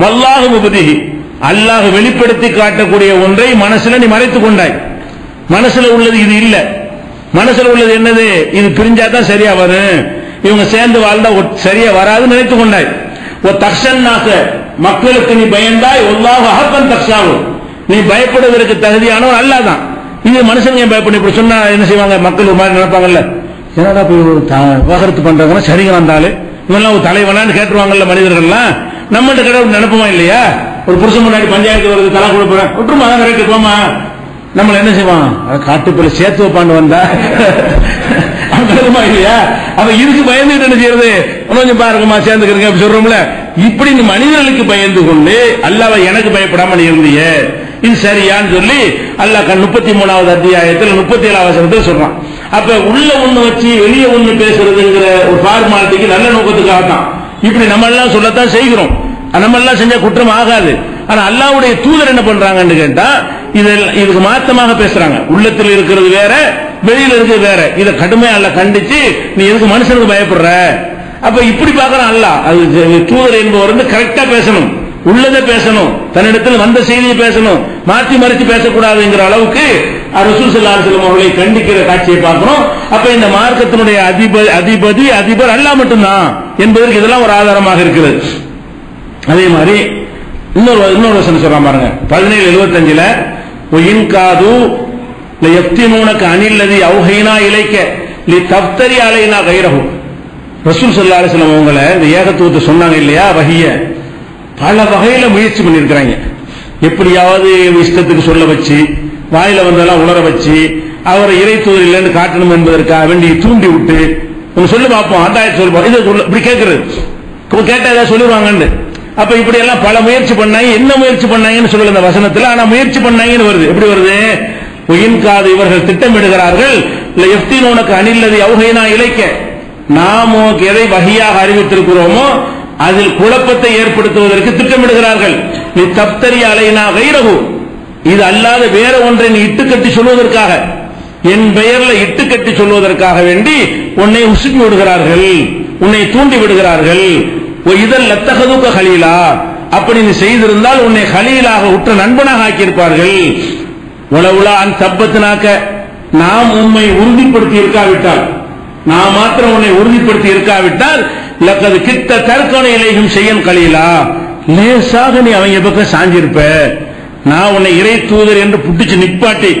வல்லாஹு முபதிஹி, அல்லாஹ் வெளிப்படுத்தி காட்டக்கூடிய ஒன்றை மனசுல நீ மறைத்துக் கொண்டாய். மனசுல உள்ளது இது இல்ல, மனசுல உள்ளது என்னது, இது பிரிஞ்சாதான் சரியா வரும், இவங்க சேர்ந்து வாழ்ந்தா சரியா வராதுன்னு நினைத்துக் கொண்டாய். தக்ஷன்னாக, மக்களுக்கு நீ பயந்தாய். வல்லாஹு அஹக்கன் தக்ஷாவு, நீ பயப்படுவதற்கு தகுதியானவன் அல்லாஹ் தான். இது மனுஷங்க பயப்பட இப்படி சொன்னா என்ன செய்வாங்க, மக்கள் ஒரு மாதிரி நினைப்பாங்கல்ல, என்னடா போய் விவாகரத்து பண்றாங்கன்னா சரிங்க வந்தாலும் இவெல்லாம் ஒரு தலைவனான்னு கேட்டுருவாங்கல்ல மனிதர்கள்லாம். நம்மகிட்ட கடவுள் நினைப்போமா இல்லையா, ஒரு புருஷன் முன்னாடி பஞ்சாயத்து வருது, தலா கொடுப்பேன் விட்டுருமா, அதான் கரெக்ட் போமா, நம்மள என்ன செய்வான், காட்டுக்குள்ள சேர்த்து வைப்பாண்டு வந்தா இல்லையா, அவன் இதுக்கு பயந்துட்டு என்ன செய்யறது, கொஞ்சம் பாருங்கம்மா சேர்ந்துக்கிறீங்க அப்படி சொல்றோம்ல. இப்படி நீ மனிதர்களுக்கு பயந்து கொண்டு அல்லாஹ்வை எனக்கு பயப்படாம நீ இருந்திய, இது சரியான்னு சொல்லி அல்லாஹ் 33வது அத்தியாயத்தில் 37வது வசனத்தில் சொல்றான். அப்ப உள்ள ஒண்ணு வச்சு வெளியே ஒண்ணு பேசுறதுங்கிற ஒரு ஃபார்மாலிட்டிக்கு நல்ல நோக்கத்துக்காக தான் இப்படி நம்ம எல்லாம் சொல்லத்தான் செய்கிறோம். நம்ம எல்லாம் செஞ்சா குற்றம் ஆகாது. ஆனா அல்லாஹ்வுடைய தூதர் என்ன பண்றாங்கன்னு கேட்டா இதுக்கு மாத்தமாக பேசுறாங்க. உள்ளத்தில் இருக்கிறது வேற, வெளியில இருக்கிறது வேற. இதை கடுமையா அல்லாஹ் கண்டிச்சு நீ எதுக்கு மனுஷனுக்கு பயப்படுற, அப்ப இப்படி பாக்குறான் அல்லாஹ். அது தூதர் என்பவர் கரெக்டா பேசணும், உள்ளதை பேசணும், தன்னிடத்தில் வந்த செய்தியை பேசணும், மாற்றி மறைச்சு பேசக்கூடாதுங்கிற அளவுக்கு ரசூல் ஸல்லல்லாஹு அலைஹி வஸல்லம் அவர்களை கண்டிக்கிற காட்சியை பார்க்கிறோம். அப்ப இந்த மார்க்கத்தினுடைய அதிபர் அல்லாஹ் மட்டும்தான் என்பதற்கு இதெல்லாம் ஒரு ஆதாரமாக இருக்கிறது. அதே மாதிரி இன்னொரு வசனம் சொல்றான் பாருங்க, 17:75ல இன்காது லயஃப்தினூனக அனில்லதி அவ்ஹைனா இலைக்க லிதஃப்தரி அலைனா கைரஹு, ரசூல் ஸல்லல்லாஹு அலைஹி வஸல்லம் அவங்கள இந்த ஏகத்துவத்தை சொன்னாங்க இல்லையா, வஹிய பல வகையில முயற்சி பண்ணியிருக்கிறாங்க. எப்படியாவது இஷ்டத்துக்கு சொல்ல வச்சு, வாயில வந்தெல்லாம் உணர வச்சு, அவரை இறை தூதர் இல்லைன்னு காட்டணும் என்பதற்காக வேண்டி தூண்டி விட்டு சொல்லி பார்ப்போம், அட்டாயத்தை சொல்லுவோம், இதை இப்படி கேட்கறது, கேட்டா ஏதாவது சொல்லிடுவாங்கன்னு. அப்ப இப்படி எல்லாம் பல முயற்சி பண்ணாங்க. என்ன முயற்சி பண்ணாங்கன்னு சொல்லல இந்த வசனத்துல, ஆனா முயற்சி பண்ணாங்கன்னு வருது. எப்படி வருது? உயின்காது இவர்கள் திட்டமிடுகிறார்கள், எஃப்தீனோனக்கு அனில்லதி அவுஹைனா இலைக்க, நாம் உனக்கு எதை வஹியாக அறிவித்திருக்கிறோமோ அதில் குழப்பத்தை ஏற்படுத்துவதற்கு திட்டமிடுகிறார்கள். நீ தப்தரி அலைனா கைரகு, இது அல்லாத வேற ஒன்றை நீ இட்டுக்கட்டி சொல்வதற்காக, என் பெயர்ல இட்டுக்கட்டி சொல்வதற்காக வேண்டி உன்னை உசுப்பி விடுகிறார்கள், உன்னை தூண்டி விடுகிறார்கள். இதல் லத்தகதுக்க ஹலீலா, அப்படி நீ செய்திருந்தால் உன்னை ஹலீலாக உற்ற நண்பனாக ஆக்கியிருப்பார்கள். உலவுலா அன் தப்பத்தினாக்க, நாம் உண்மை உறுதிப்படுத்தி இருக்காவிட்டால், நான் மாத்திரம் உன்னை உறுதிப்படுத்தி இருக்காவிட்டால், லக்கது கிட்ட தற்கொலை இலையும் செய்யன் கலீலா, லேசாக நீ அவங்க பக்கம் சாஞ்சிருப்ப. நான் உன்னை இறை தூதர் என்று புட்டிச்சு நிப்பாட்டி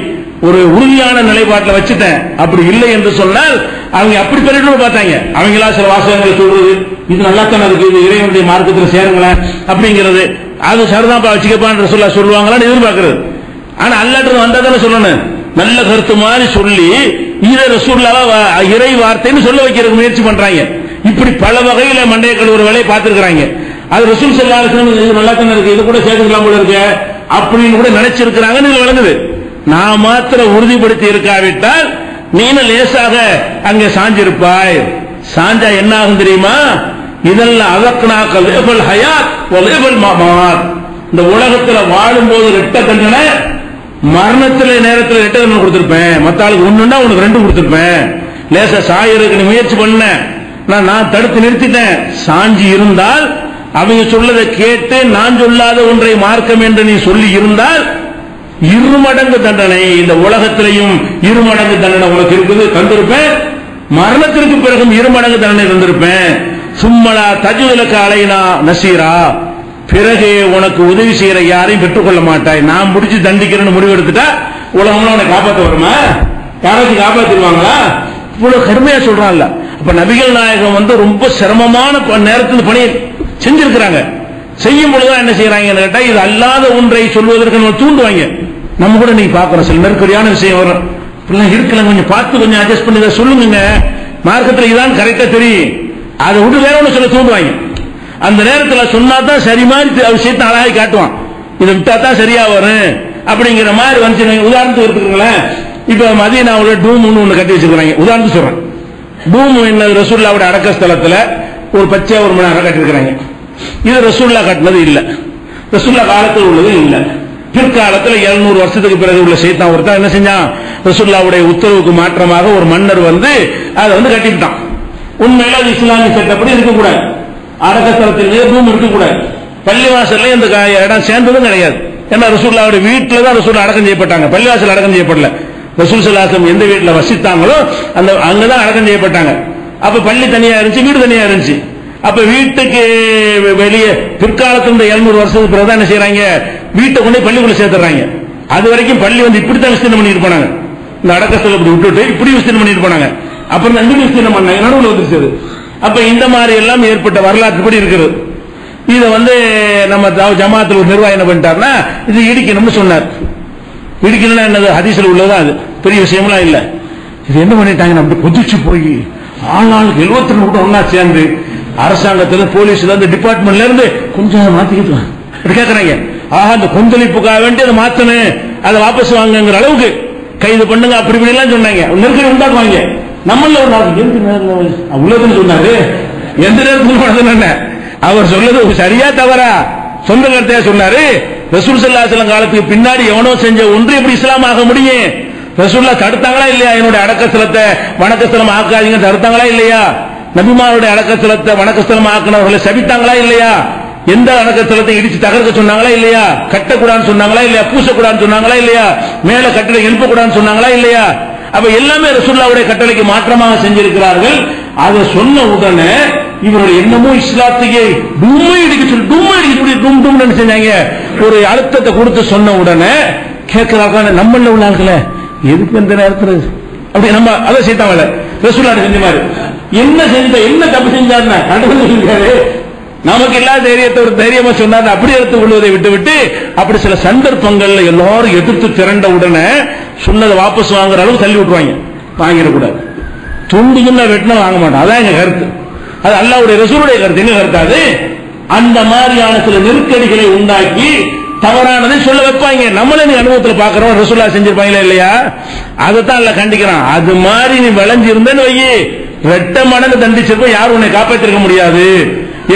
ஒரு உறுதியான நிலைப்பாட்டில் வச்சுட்டேன். அப்படி இல்லை என்று சொன்னால் அவங்க அப்படி பெரிய பார்த்தாங்க. அவங்களா சில வாசகங்களை சொல்றது, இது நல்லா தானே இருக்கு, இது இறைவனுடைய மார்க்கத்தில் சேருங்களேன் அப்படிங்கிறது, அது சரிதான்ப்பா வச்சுக்கப்பான்னு சொல்லுவாங்களான்னு எதிர்பார்க்கிறது. ஆனா அல்லாட்டு வந்தா தானே சொல்லணும், நல்ல கருத்து மாதிரி சொல்லி இதை ரசூலுல்லாஹ் இறை வார்த்தைன்னு சொல்ல வைக்கிறதுக்கு முயற்சி பண்றாங்க. இப்படி பல வகையில மண்டைய கழுவுற வேலையை பார்த்திருக்கிறாங்க. அது ரசூல் ஸல்லல்லாஹு அலைஹி வஸல்லம் இது நல்லா தானே இருக்கு, இது கூட சேர்த்துக்கலாம் போல இருக்கு அப்படின்னு கூட நினைச்சிருக்கிறாங்கன்னு விளங்குது. நான் மாத்திரம் உறுதிப்படுத்தி இருக்காவிட்டால் நீன லேசாக அங்கே சாஞ்சிருப்பாய். சாஞ்சா என்ன ஆகும் தெரியுமா? இதெல்லாம் அதக்னாக லேபல் ஹயாத் லேபல் மாமாத், இந்த உலகத்தில் வாழும்போது ரெட்ட தண்டனை, மரணத்திலே நேரத்தில் ரெட்ட தண்டனை கொடுத்திருப்பேன். மத்த ஆளுக்கு ஒண்ணுன்னா உனக்கு ரெண்டு கொடுத்திருப்பேன். லேசா சாயருக்கு முயற்சி பண்ண, நான் தடுத்து நிறுத்திட்டேன். சாஞ்சி இருந்தால் அவங்க சொல்லதை கேட்டு நான் சொல்லாத ஒன்றை மார்க்கம் என்று நீ சொல்லி இருந்தால் இருமடங்கு தண்டனை, இந்த உலகத்திலையும் இருமடங்கு தண்டனை உனக்கு இருக்குது, தந்திருப்பேன். மரணத்திற்கு பிறகும் இருமடங்கு தண்டனை தந்திருப்பேன். சும்மலா தஜுலக அலைனா நசீரா, பிறகு உனக்கு உதவி செய்யற யாரையும் பெற்றுக்கொள்ள மாட்டாய். நான் முடிச்சு தண்டிக்கிறேன்னு முடிவு எடுத்துட்டா உலகம்லாம் உன்னை காப்பாற்ற வருமா? யாராச்சும் காப்பாத்திடுவாங்களா? இவ்வளவு கடுமையா சொல்றான்ல. அப்ப நபிகள் நாயகம் ரொம்ப சிரமமான நேரத்தில் பணி செஞ்சிருக்கிறாங்க. செய்யும் பொழுதுதான் என்ன செய்யறாங்கன்னு கேட்டா, இது அல்லாத ஒன்றை சொல்வதற்கு நம்ம தூண்டுவாங்க. நம்ம கூட நீங்க பாக்குறோம், சில நெருக்கடியான விஷயம் வரும், இருக்கலாம், கொஞ்சம் பார்த்து கொஞ்சம் அட்ஜஸ்ட் பண்ணி சொல்லுங்க, மார்க்கத்தில் இதான் கரெக்டா தெரியும், அதை விட்டு வேற ஒன்று சொல்ல தூண்டுவாங்க. அந்த நேரத்தில் சொன்னா தான் சரி மாதிரி விஷயத்தை அழகாய் காட்டுவான், இதை விட்டா தான் சரியா வரும் அப்படிங்கிற மாதிரி வந்து. உதாரணத்துக்கு எடுத்துக்கோங்களேன், இப்ப மதீனாவுல டூம் ஒண்ணு கட்டி வச்சிருக்காங்க. உதாரணத்துக்கு சொல்றேன், டூம் என்ன ரசூலுல்லாஹ்வுடைய அடக்க ஸ்தலத்துல ஒரு பச்சை ஒரு மணி நேரம் கட்டிருக்கிறாங்க. இது ரசூலுல்லாஹ் கட்டினது இல்ல, ரசூலுல்லாஹ் காலத்தில் உள்ளது இல்ல. பிற்காலத்தில் 700 வருஷத்துக்கு பிறகு உள்ள சைத்தான் ஒருத்தன் என்ன செஞ்சான், ரசூலுல்லாஹ்வுடைய உத்தரவுக்கு மாற்றமாக ஒரு மன்னர் வந்து அதை கட்டிவிட்டான். உண்மையில அது இஸ்லாமிய சட்டப்படி இருக்கக்கூடாது, அடக்கஸ்தலத்திலே ரூம் இருக்கக்கூடாது, பள்ளிவாசல்ல இந்த இடம் சேர்ந்ததும் கிடையாது. ஏன்னா ரசூலுல்லாஹ்வுடைய வீட்டில் தான் ரசூல் அடக்கம் செய்யப்பட்டாங்க, பள்ளிவாசல் அடக்கம் செய்யப்படல. ரசூல் ஸல்லல்லாஹு அலைஹி வஸல்லம் எந்த வீட்டில் வசித்தாங்களோ அந்த அங்கதான் அடக்கம் செய்யப்பட்டாங்க. அப்ப பள்ளி தனியா இருந்துச்சு, வீடு தனியா இருந்துச்சு. அப்ப வீட்டுக்கு வெளியே பிற்காலத்துல 700 வருஷத்துக்கு பிறகு என்ன செய்யறாங்க, வீட்டை கொண்டு பள்ளிக்குள்ள சேர்த்துறாங்க. அது வரைக்கும் பள்ளி இப்படித்தான் விஸ்தீர்ணம் பண்ணிட்டு போனாங்க, இந்த அடக்கஸ்தலம் இப்படி விட்டுட்டு இப்படி விஸ்தீர்ணம் பண்ணிட்டு போனாங்க. அப்புறம் ரெண்டு விஸ்தீர்ணம் பண்ணாங்க, நடுவில் வந்துருச்சு. அப்ப இந்த மாதிரி எல்லாம் ஏற்பட்ட வரலாற்றுப்படி இருக்கிறது. இதை நம்ம ஜமாத்தில் ஒரு நிர்வாகம் என்ன பண்ணிட்டாருன்னா, இது இடிக்கணும்னு சொன்னார். இடிக்கணும்னா என்னது, ஹதீஸ்ல உள்ளதான், அது பெரிய விஷயம்லாம் இல்ல. இது என்ன பண்ணிட்டாங்க, அப்படி கொதிச்சு போய் ஆளாளுக்கு 72 கூட ஒன்னா சேர்ந்து அரசாங்கத்துல போலீஸ்ல இருந்து டிபார்ட்மெண்ட்ல இருந்து கொஞ்சம் மாத்திக்கிட்டு கேட்கறாங்க. ஆஹா, அந்த கொந்தளிப்புக்காக வேண்டி அதை மாத்தணும், அதை வாபஸ் வாங்குங்கிற அளவுக்கு கைது பண்ணுங்க அப்படி இப்படி எல்லாம் சொன்னாங்க. நெருக்கடி உண்டாக்குவாங்க. நம்மள ஒரு உள்ளதுன்னு சொன்னாரு, எந்த நேரத்தில் அவர் சொல்றது சரியா தவறா சொந்த கருத்தையா சொன்னாரு. ரசூல் ஸல்லல்லாஹு அலைஹி வஸல்லம் காலத்துக்கு பின்னாடி எவனோ செஞ்ச ஒன்று எப்படி இஸ்லாம் ஆக முடியும்? ரசூலுல்லாஹ் தடுத்தாங்களா இல்லையா? என்னுடைய அடக்கஸ்தலத்தை வணக்கஸ்தலம் ஆக்காதீங்க தடுத்தாங்களா இல்லையா? நபிமாருடைய அடக்கஸ்தலத்தை வணக்கஸ்தலம் ஆக்கினவர்களை சபித்தாங்களா இல்லையா? எந்த அடக்கஸ்தலத்தை இடிச்சு தகர்க்க சொன்னாங்களா இல்லையா? கட்டக்கூடாதுன்னு சொன்னாங்களா இல்லையா? பூசக்கூடாதுன்னு சொன்னாங்களா இல்லையா? மேல கட்டளை எழுப்பக்கூடாதுன்னு சொன்னாங்களா இல்லையா? அப்ப எல்லாமே ரசூலுல்லாஹ்வுடைய கட்டளைக்கு மாற்றமாக செஞ்சிருக்கிறார்கள். அதை சொன்ன உடனே இவர்கள் என்னமோ இஸ்லாத்தையே டும்மை அடிக்க சொல்லி டும் டும் செஞ்சாங்க. ஒரு அழுத்தத்தை கொடுத்து சொன்ன உடனே கேட்கிறாங்க, நம்மள உள்ள ஆட்கள எதுக்கு இந்த நேரத்தில் அப்படி நம்ம அதை செய்தாங்க. ரசூலுல்லாஹ் செஞ்ச மாதிரி என்ன செஞ்ச, என்ன தப்பு செஞ்சாருன்னா கண்டுபிடிச்சிருக்காரு. நமக்கு இல்லாத தைரியத்தை ஒரு தைரியமா சொன்னாரு. அப்படி எடுத்துக் கொள்வதை விட்டு அப்படி சில சந்தர்ப்பங்கள்ல எல்லாரும் எதிர்த்து திரண்ட உடனே சொன்னதை வாபஸ் வாங்குற அளவு தள்ளி விட்டுருவாங்க. வாங்கிடக்கூடாது, துண்டுக்குன்னா வெட்டினா வாங்க மாட்டோம். அதான் எங்க கருத்து. அது அல்லாஹ்வுடைய ரசூலுடைய கருத்து. என்ன கருத்தாது? அந்த மாதிரியான சில நெருக்கடிகளை உண்டாக்கி தவறானதை சொல்ல வைப்பாங்க. நம்மளே நீ அனுபவத்தில் பாக்குறோம், ரசூலுல்லாஹ் செஞ்சிருப்பாங்களா இல்லையா? அதைத்தான் அல்ல கண்டிக்கிறான். அது மாதிரி நீ விளைஞ்சிருந்தேன்னு வையி, ரெட்ட மடங்கு தண்டிச்சிருப்ப யாரும் உன்னை காப்பாற்றிருக்க முடியாது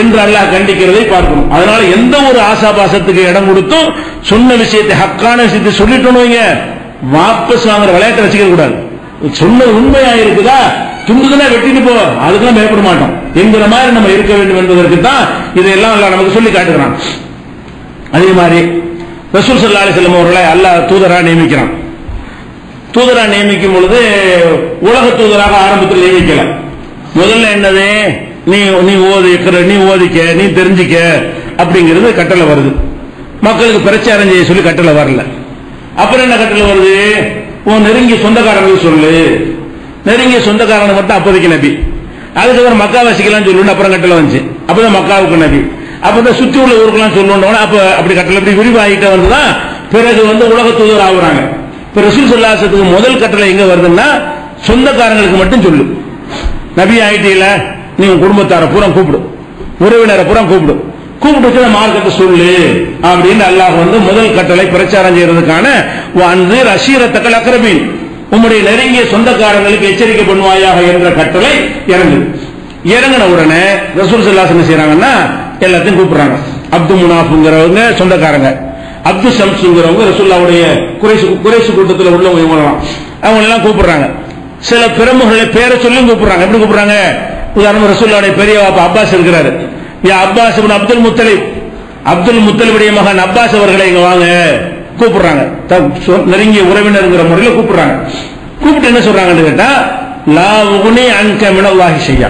என்று அல்லாஹ் கண்டிக்கிறதை பார்க்கணும். அதனால எந்த ஒரு ஆசாபாசத்துக்கு இடம் கொடுத்தும் சொன்ன விஷயத்தை, ஹக்கான விஷயத்தை சொல்லிட்டோம் வைங்க, வாபஸ் வாங்குற விளையாட்டை வச்சுக்க கூடாது. சொன்னது உண்மையா இருக்குதா, துண்டுதுன்னா வெட்டிட்டு போ, அதுக்கெல்லாம் பயப்பட மாட்டோம் என்கிற மாதிரி நம்ம இருக்க வேண்டும் என்பதற்கு தான் இதையெல்லாம் அல்லாஹ் நமக்கு சொல்லி காட்டுகிறான். அதே மாதிரி ரசூல் ஸல்லல்லாஹு அலைஹி வஸல்லம் அவர்களை அல்லாஹ் தூதரா நியமிக்கிறான். தூதரா நியமிக்கும் பொழுது உலக தூதராக ஆரம்பத்தில் நியமிக்கல. முதல்ல என்னது, நீ ஓதிக்க, நீ தெரிஞ்சிக்க அப்படிங்கிறது கட்டளை வருது. மக்களுக்கு பிரச்சாரம் செய்ய சொல்லி கட்டளை வரல. அப்புறம் என்ன கட்டளை வருது, உன் நெருங்கிய சொந்தக்காரங்களுக்கு சொல்லு. நெருங்கிய சொந்தக்காரனை மட்டும் அப்போதைக்கு நபி. அதுக்கப்புறம் மக்கா வாசிக்கலாம் சொல்லணும். அப்புறம் கட்டளை வந்துச்சு, அப்பதான் மக்காவுக்கு நபி. அப்பதான் சுத்தி உள்ள ஊருக்கெல்லாம் சொல்லணும். அப்ப அப்படி கட்டளை இப்படி விரிவாகிட்ட வந்துதான் பிறகு உலக தூதர் ஆகுறாங்க. இப்ப ரசூல் ஸல்லல்லாஹு அலைஹி வஸல்லம் முதல் கட்டளை எங்க வருதுன்னா, சொந்தக்காரங்களுக்கு மட்டும் சொல்லு. நபி ஆயிட்டீல, நீ உன் குடும்பத்தார பூரா கூப்பிடு, உறவினரை பூரா கூப்பிடு, கூப்பிட்டு மார்க்கத்தை சொல்லு அப்படின்னு அல்லாஹ் முதல் கட்டளை பிரச்சாரம் செய்யறதுக்கான அன்சிர் அஷீரத்தக்கல் அக்ரபீன், உம்முடைய நெருங்கிய சொந்தக்காரங்களுக்கு எச்சரிக்கை பண்ணுவாயாக என்ற கட்டளை இறங்கின உடனே ரசூல் ஸல்லல்லாஹு அலைஹி வஸல்லம் செய்றாங்கன்னா எல்லாத்தையும் கூப்பிடுறாங்க. அப்து முனாஃப்ங்கிறவங்க சொந்தக்காரங்க, அப்து ஷம்ஸ்ங்கிறவங்க ரசூலுல்லாஹ்வுடைய குறைஷ் கூட்டத்தில் உள்ளவங்க, இவங்கலாம் அவங்க எல்லாம் கூப்பிடுறாங்க. சில பிரமுகர்களை பேரை சொல்லி கூப்பிடுறாங்க. எப்படி கூப்பிடுறாங்க, உதாரணம் ரசூலுல்லாஹ்வுடைய பெரிய அப்பா அப்பாஸ் இருக்கிறாரு, யா அப்பாஸ் இப்னு அப்துல் முத்தலிப், அப்துல் முத்தலிபுடைய மகன் அப்பாஸ் அவர்களை இங்க வாங்க கூப்பிடுறாங்க. நெருங்கிய உறவினர்ங்கிற முறையில் கூப்பிடுறாங்க. கூப்பிட்டு என்ன சொல்றாங்கன்னு கேட்டா, லா உக்னி அன்க மினல்லாஹி ஷையா,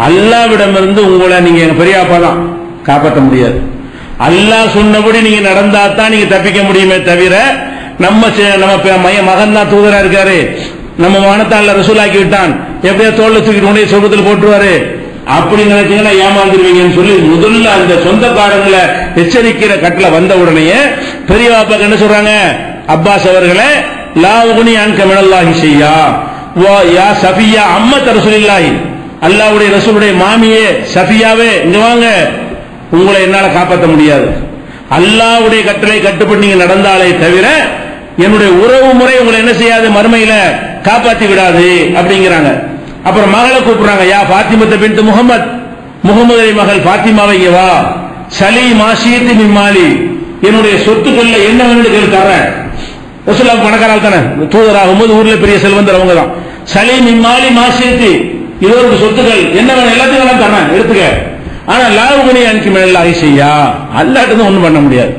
அல்லாஹ்விடமிருந்து உங்களை நீங்க எங்க பெரியப்பா தான் காப்பாற்ற முடியாது. அல்லாஹ் சொன்னபடி நீங்க நடந்தா தான் நீங்க தப்பிக்க முடியுமே தவிர, நம்ம மகன் தான் தூதரா இருக்காரு, நம்ம மகனத்தால ரசூலாக்கி விட்டான், எப்படியோ தோல்ல தூக்கிட்டு உடைய சொர்க்கத்தில் போட்டுருவாரு அப்படி நினைச்சீங்கன்னா ஏமாந்துருவீங்கன்னு சொல்லி முதல்ல அந்த சொந்தக்காரங்களை எச்சரிக்கிற கட்டளை வந்த உடனே பெரியவாப்பாக்கு என்ன சொல்றாங்க, அப்பாஸ் அவர்களே, லா உக்னி அன்க மினல்லாஹி ஷையா வா யா சஃபியா அம்மத் ரசூலில்லாஹி, அல்லாஹ்வுடைய ரசூலுடைய மாமியே சஃபியாவே இங்க வாங்க, உங்களை என்னால காப்பாற்ற முடியாது. அல்லாஹ்வுடைய கட்டளை கட்டுப்பட்டு நீங்க நடந்தாலே தவிர என்னுடைய உறவு முறை உங்களை என்ன செய்யாது, மறுமையில காப்பாற்றி விடாது அப்படிங்கிறாங்க. அப்புறம் மகளை கூப்பிடுறாங்க, யா ஃபாத்திமத்து பின்த் முஹம்மத், முகமது மகள் ஃபாத்திமாவை இங்க வா, சலி மாஷீத்தி மிம்மாலி, என்னுடைய சொத்துக்கள்ல என்ன வேணும் கேட்டு தர்றேன். ரசூலுல்லாஹ் பணக்காரர் தானே, தூதராகும் போது ஊர்ல பெரிய செல்வந்தர் அவங்க தான். சலி மிம்மாலி மாஷீத்தி, இதோட சொத்துக்கள் என்ன வேணும் எல்லாத்தையும் நான் தரேன் எடுத்துக்க. ஆனா லாவுகனி அன்கி மினல்லாஹி ஷையா, அல்லாஹ்ட்ட ஒண்ணும் பண்ண முடியாது,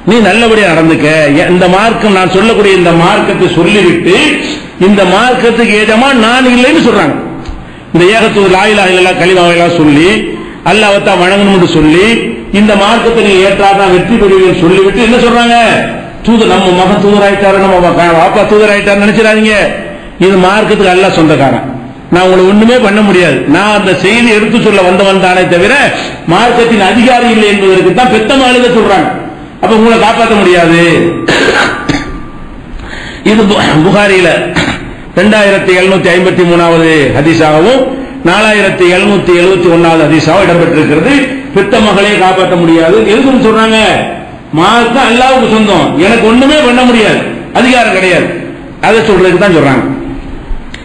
நீ நல்லபடியா நடந்துக்க. இந்த மார்க்கம் நான் சொல்லக்கூடிய இந்த மார்க்கத்தை சொல்லிவிட்டு இந்த மார்க்கத்துக்கு எஜமான் நான் இல்லைன்னு சொல்றாங்க. இந்த ஏகத்து லா இலாஹ இல்லல்லாஹ் கலிமாவெல்லாம் சொல்லி அல்லாஹ்வை வணங்கணும்னு சொல்லி இந்த மார்க்கத்தை நீ ஏற்றாதான் வெற்றி பெறுவீங்கன்னு சொல்லிவிட்டு என்ன சொல்றாங்க, தூதர் நம்ம மகன் தூதர் ஆயிட்டாரு, நம்ம பாப்பா தூதர் ஆயிட்டாரு நினைச்சிடாதீங்க. இது மார்க்கத்துக்கு அல்லாஹ் சொந்தக்காரன், நான் உங்களை ஒண்ணுமே பண்ண முடியாது. நான் அந்த செய்தி எடுத்து சொல்ல வந்தவன் தானே தவிர மார்க்கத்தின் அதிகாரி இல்லை என்பதற்கு தான் பெத்த மாளிகை சொல்றாங்க. அப்ப உங்களை காப்பாற்ற முடியாது. இது புகாரியில 2753வது ஹதீஸாகவும் 4771வது ஹதீஸாகவும் இடம்பெற்றிருக்கிறது. பெத்த மகளே காப்பாற்ற முடியாது. எதுக்கு சொல்றாங்க, மார்க்கம் அல்லாஹ்வுக்கு சொந்தம், எனக்கு ஒண்ணுமே பண்ண முடியாது, அதிகாரம் கிடையாது, அதை சொல்றதுக்கு தான் சொல்றாங்க.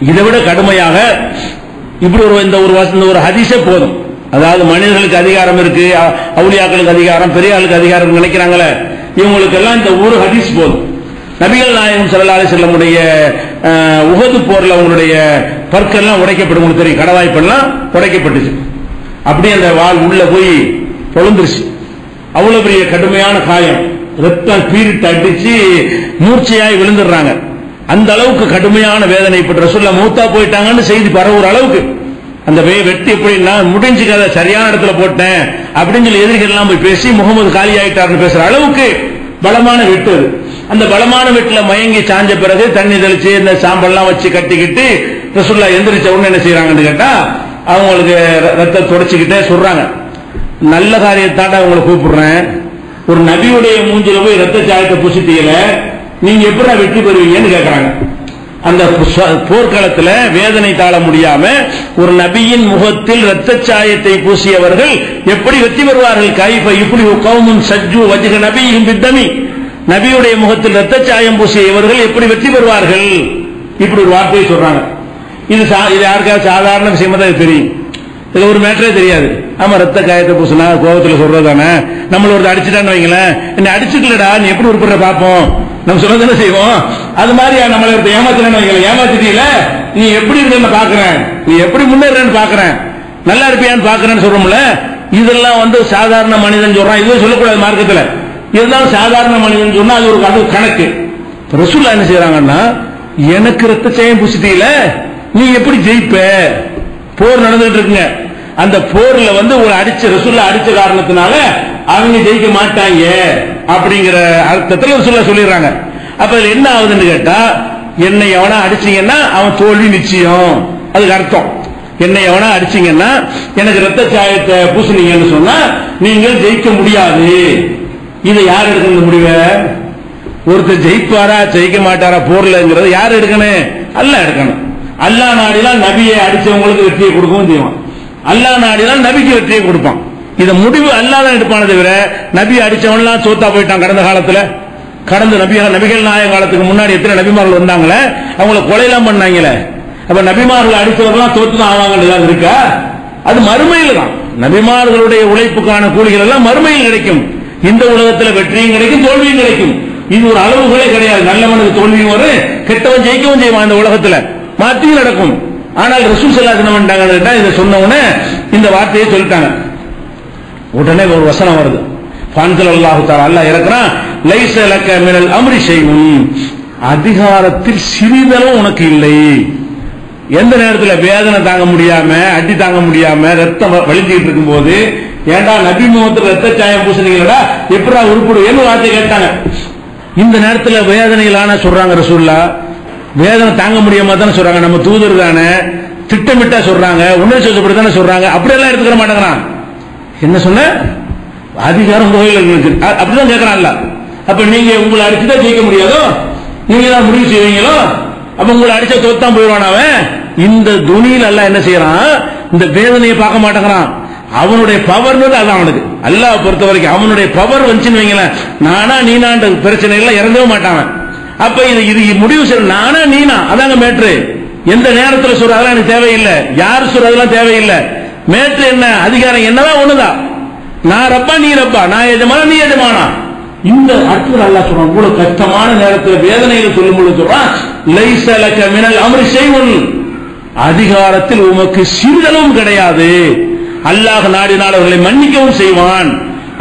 இதை விட கடுமையாக இப்படி ஒரு ஹதீஸே போதும். அதாவது மனிதர்களுக்கு அதிகாரம் இருக்கு, அவுலியாக்களுக்கு அதிகாரம், பெரியாளுக்கு அதிகாரம் நினைக்கிறாங்களே, இவங்களுக்கு எல்லாம் இந்த ஒரு ஹதீஸ் போதும். நபிகள் நாயகம் ஸல்லல்லாஹு அலைஹி வஸல்லம் உடைய உஹது போர்ல அவங்களுடைய பற்கெல்லாம் உடைக்கப்படும், உங்களுக்கு தெரியும், கடவாய்ப்பெல்லாம் உடைக்கப்பட்டுச்சு. அப்படியே அந்த வாள் உள்ள போய் பொழுந்துருச்சு. அவ்வளவு பெரிய கடுமையான காயம், ரத்தம் பீரிட்டு அடிச்சு மூர்ச்சையாய் விழுந்துடுறாங்க. அந்த அளவுக்கு கடுமையான வேதனைப்பட்டு ரசூலுல்லாஹ் மூத்தா போயிட்டாங்கன்னு செய்தி பரவுற அளவுக்கு அந்த வெட்டி எப்படின்னா முடிஞ்சுக்காத சரியான இடத்துல போட்டேன் அப்படின்னு சொல்லி எதிரிகள் எல்லாம் போய் பேசி முகமது காலி ஆயிட்டாருன்னு பேசுற அளவுக்கு பலமான வெட்டு. அந்த பலமான வெட்டுல மயங்கி சாஞ்ச பிறகு தண்ணி தெளிச்சு இந்த சாம்பல்லாம் வச்சு கட்டிக்கிட்டு ரசூலுல்லாஹ் எந்திரிச்ச உடனே என்ன செய்யறாங்கன்னு கேட்டா, அவங்களுக்கு ரத்தத்தை தொடச்சிக்கிட்டே சொல்றாங்க, நல்ல காரியத்தாண்ட அவங்களை கூப்பிடுறேன், ஒரு நபியுடைய மூஞ்சில போய் ரத்த சாயத்தை பூசிட்டீங்கள, நீங்க எப்படி வெற்றி பெறுவீங்கன்னு கேட்கறாங்க. அந்த போர்க்களத்தில் வேதனை தாழ முடியாம ஒரு நபியின் முகத்தில் ரத்த சாயத்தை பூசியவர்கள் எப்படி வெற்றி பெறுவார்கள்? கைஃப இப்படி கௌமுன் சஜ்ஜு வஜ்ஹ நபியும் பித்தமி, நபியுடைய முகத்தில் ரத்த சாயம் பூசிய இவர்கள் எப்படி வெற்றி பெறுவார்கள்? இப்படி ஒரு வார்த்தையை சொல்றாங்க. இது யாருக்காவது சாதாரண விஷயமா தான் தெரியும், இதுல ஒரு மேட்டரே தெரியாது. ஆமா, ரத்த காயத்தை பூசினா கோபத்தில் சொல்றது தானே. நம்மள ஒரு அடிச்சுட்டான்னு வைங்களேன், என்ன அடிச்சுக்கலடா நீ எப்படி உருப்படுற பாப்போம், நம்ம சொல்லதானே செய்வோம். அது மாதிரி நம்மள ஏமாத்தினு வைங்கள, ஏமாத்திட்டீல நீ எப்படி இருக்க பாக்குறேன், நீ எப்படி முன்னேறன்னு பாக்குறேன், நல்லா இருப்பியான்னு பாக்குறேன்னு சொல்றோம்ல. இதெல்லாம் சாதாரண மனிதன் சொல்றான், இதுவே சொல்லக்கூடாது மார்க்கத்துல. இருந்தாலும் சாதாரண மனிதன் சொன்னா அது ஒரு கணக்கு. ரசூலுல்லாஹ் என்ன செய்யறாங்கன்னா, எனக்கு ரத்த சாயம் பூசிட்டீல நீ எப்படி ஜெயிப்ப? போர் நடந்துட்டு இருக்குங்க, அந்த போர்ல ஒரு அடிச்ச ரசூலுல்லாஹ் அடிச்ச காரணத்தினால அவங்க ஜெயிக்க மாட்டாங்க அப்படிங்கிற அர்த்தத்தில் ரசூலுல்லாஹ் சொல்லிடுறாங்க. அப்ப என்ன ஆகுதுன்னு கேட்டா, என்னை எவனா அடிச்சீங்கன்னா அவன் தோல்வி நிச்சயம், அதுக்கு அர்த்தம். என்னை எவனா அடிச்சீங்கன்னா எனக்கு ரத்த சாயத்தை பூசினீங்கன்னு சொன்னா நீங்கள் ஜெயிக்க முடியாது. இதை யார் எடுக்கணும் முடிவை? ஒருத்தர் ஜெயிப்பாரா ஜெயிக்க மாட்டாரா போர்லங்கிறது யார் எடுக்கணும்? அல்லாஹ் எடுக்கணும். அல்லாஹ் நாடினால் நபியை அடிச்சவங்களுக்கு வெற்றியை கொடுக்கவும் செய்வான், அல்லாஹ் நாடினால் நபிக்கு வெற்றியை கொடுப்பான். இத முடிவு அல்லாஹ் தான் எடுப்பானே தவிர நபி அடிச்சவன்லாம் தோத்தா போயிட்டான். கடந்த காலத்துல நபிகள் நாயக காலத்துக்கு முன்னாடி எத்தனை நபிமார்கள் வந்தாங்களே, அவங்கள கொலையெல்லாம் பண்ணாங்களே. அப்ப நபிமார்கள் அடிச்சவர்கள்லாம் தோத்து தான் ஆவாங்க இருக்கா? அது மறுமையில் தான். நபிமார்களுடைய உழைப்புக்கான கூலிகள் எல்லாம் மறுமையில் கிடைக்கும். இந்த உலகத்தில் வெற்றியும் கிடைக்கும், தோல்வியும் கிடைக்கும். இது ஒரு அளவுகளே கிடையாது. நல்லவனுக்கு தோல்வியும் வரும், கெட்டவன் ஜெயிக்கவும் செய்வான். இந்த உலகத்தில் மாற்றியும் நடக்கும். ஆனால் ரசூல் ஸல்லல்லாஹு அலைஹி வஸல்லம் இதை சொன்ன உடனே இந்த வார்த்தையை சொல்லிட்டாங்க. உடனே ஒரு வசனம் வருது, ஃபஅன்ஸலல்லாஹு தஆலா, அல்லாஹ் இறக்குறான், லைஸ லக மினல் அம்ரி ஷைஉன், அதிகாரத்தில் சிறிதளவும் உனக்கு இல்லை. எந்த நேரத்தில் வேதனை தாங்க முடியாம, அடி தாங்க முடியாம, ரத்தம் வலிஞ்சிட்டு இருக்கும் போது, ஏண்டா நபி முகத்தில் ரத்த சாயம் பூசினீங்களா எப்படா உருப்படுவேன்னு வார்த்தை கேட்டாங்க. இந்த நேரத்தில் வேதனையிலான சொல்றாங்க ரசூலுல்லாஹ், வேதனை தாங்க முடியாம தானே சொல்றாங்க. நம்ம தூதர் தானே, திட்டமிட்டா சொல்றாங்க, உணர்ச்சி வசப்படி தானே சொல்றாங்க. அப்படியெல்லாம் எடுத்துக்கிற மாட்டேங்கிறான். என்ன சொன்ன? அதிகாரம் கோயில் அப்படிதான் கேட்கறான்ல. அப்ப நீங்க உங்களை அடிச்சுதான் ஜெயிக்க முடியாதோ, நீங்க தான் முடிவு செய்வீங்களோ, அப்ப உங்களை அடிச்ச தோத்தான் போயிடுவான் அவன். இந்த துணியில் அல்லாஹ் என்ன செய்யறான்? இந்த வேதனையை பார்க்க மாட்டேங்கிறான். அவனுடைய பவர் அதான் அவனுக்கு. அல்லாஹ் பொறுத்த வரைக்கும் அவனுடைய பவர் வந்துச்சுன்னு வைங்களேன், நானா நீனான்ற பிரச்சனை எல்லாம் இறங்கவே மாட்டாங்க. அப்ப இது முடிவு செய்ய நானா நீனா அதாங்க மேட்ரு. எந்த நேரத்தில் சொல்ற அதெல்லாம் எனக்கு தேவையில்லை, யார் சொல்றதெல்லாம் தேவையில்லை. மேட்ரு என்ன? அதிகாரம் என்னதான் ஒண்ணுதான். நான் ரப்பா நீ ரப்பா, நான் எஜமானா நீ எஜமானா. இந்த அர்த்தம் அல்லாஹ் சொல்றான். இவ்வளவு கஷ்டமான நேரத்தில் வேதனையில சொல்லும் பொழுது சொல்றான், லைஸ லக மினல் அம்ரி ஷைஉன், அதிகாரத்தில் உமக்கு சிறிதளவும் கிடையாது. அல்லாஹ் நாடினால் அவர்களை மன்னிக்கவும் செய்வான்,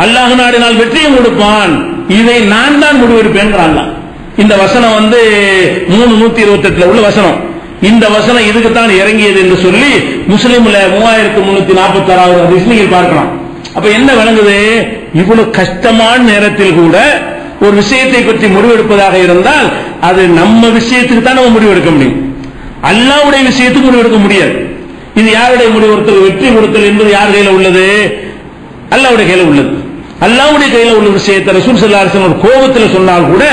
அல்லாஹ் நாடினால் வெற்றியும் கொடுப்பான். இதை நான் தான் முடிவெடுப்பேன். இந்த வசனம் 3:128 உள்ள வசனம். இந்த வசனம் இதுக்குத்தான் இறங்கியது என்று சொல்லி முஸ்லிம்ல 3346 ஹதீஸ் நீங்கள் பார்க்கலாம். அப்ப என்ன விளங்குது? இவ்வளவு கஷ்டமான நேரத்தில் கூட ஒரு விஷயத்தை பற்றி முடிவெடுப்பதாக இருந்தால் அது நம்ம விஷயத்துக்கு தான் நம்ம முடிவெடுக்க முடியும், அல்லாஹ்வுடைய விஷயத்துக்கு முடிவெடுக்க முடியாது. இது யாருடைய முடிவெடுத்தல்? வெற்றி கொடுத்தல் என்பது யார் கையில உள்ளது? அல்லாஹ்வுடைய கையில உள்ளது. அல்லாஹ்வுடைய கையில உள்ள விஷயத்தை ரசூல் ஸல்லல்லாஹு அலைஹி வஸல்லம் கோபத்தில் சொன்னால் கூட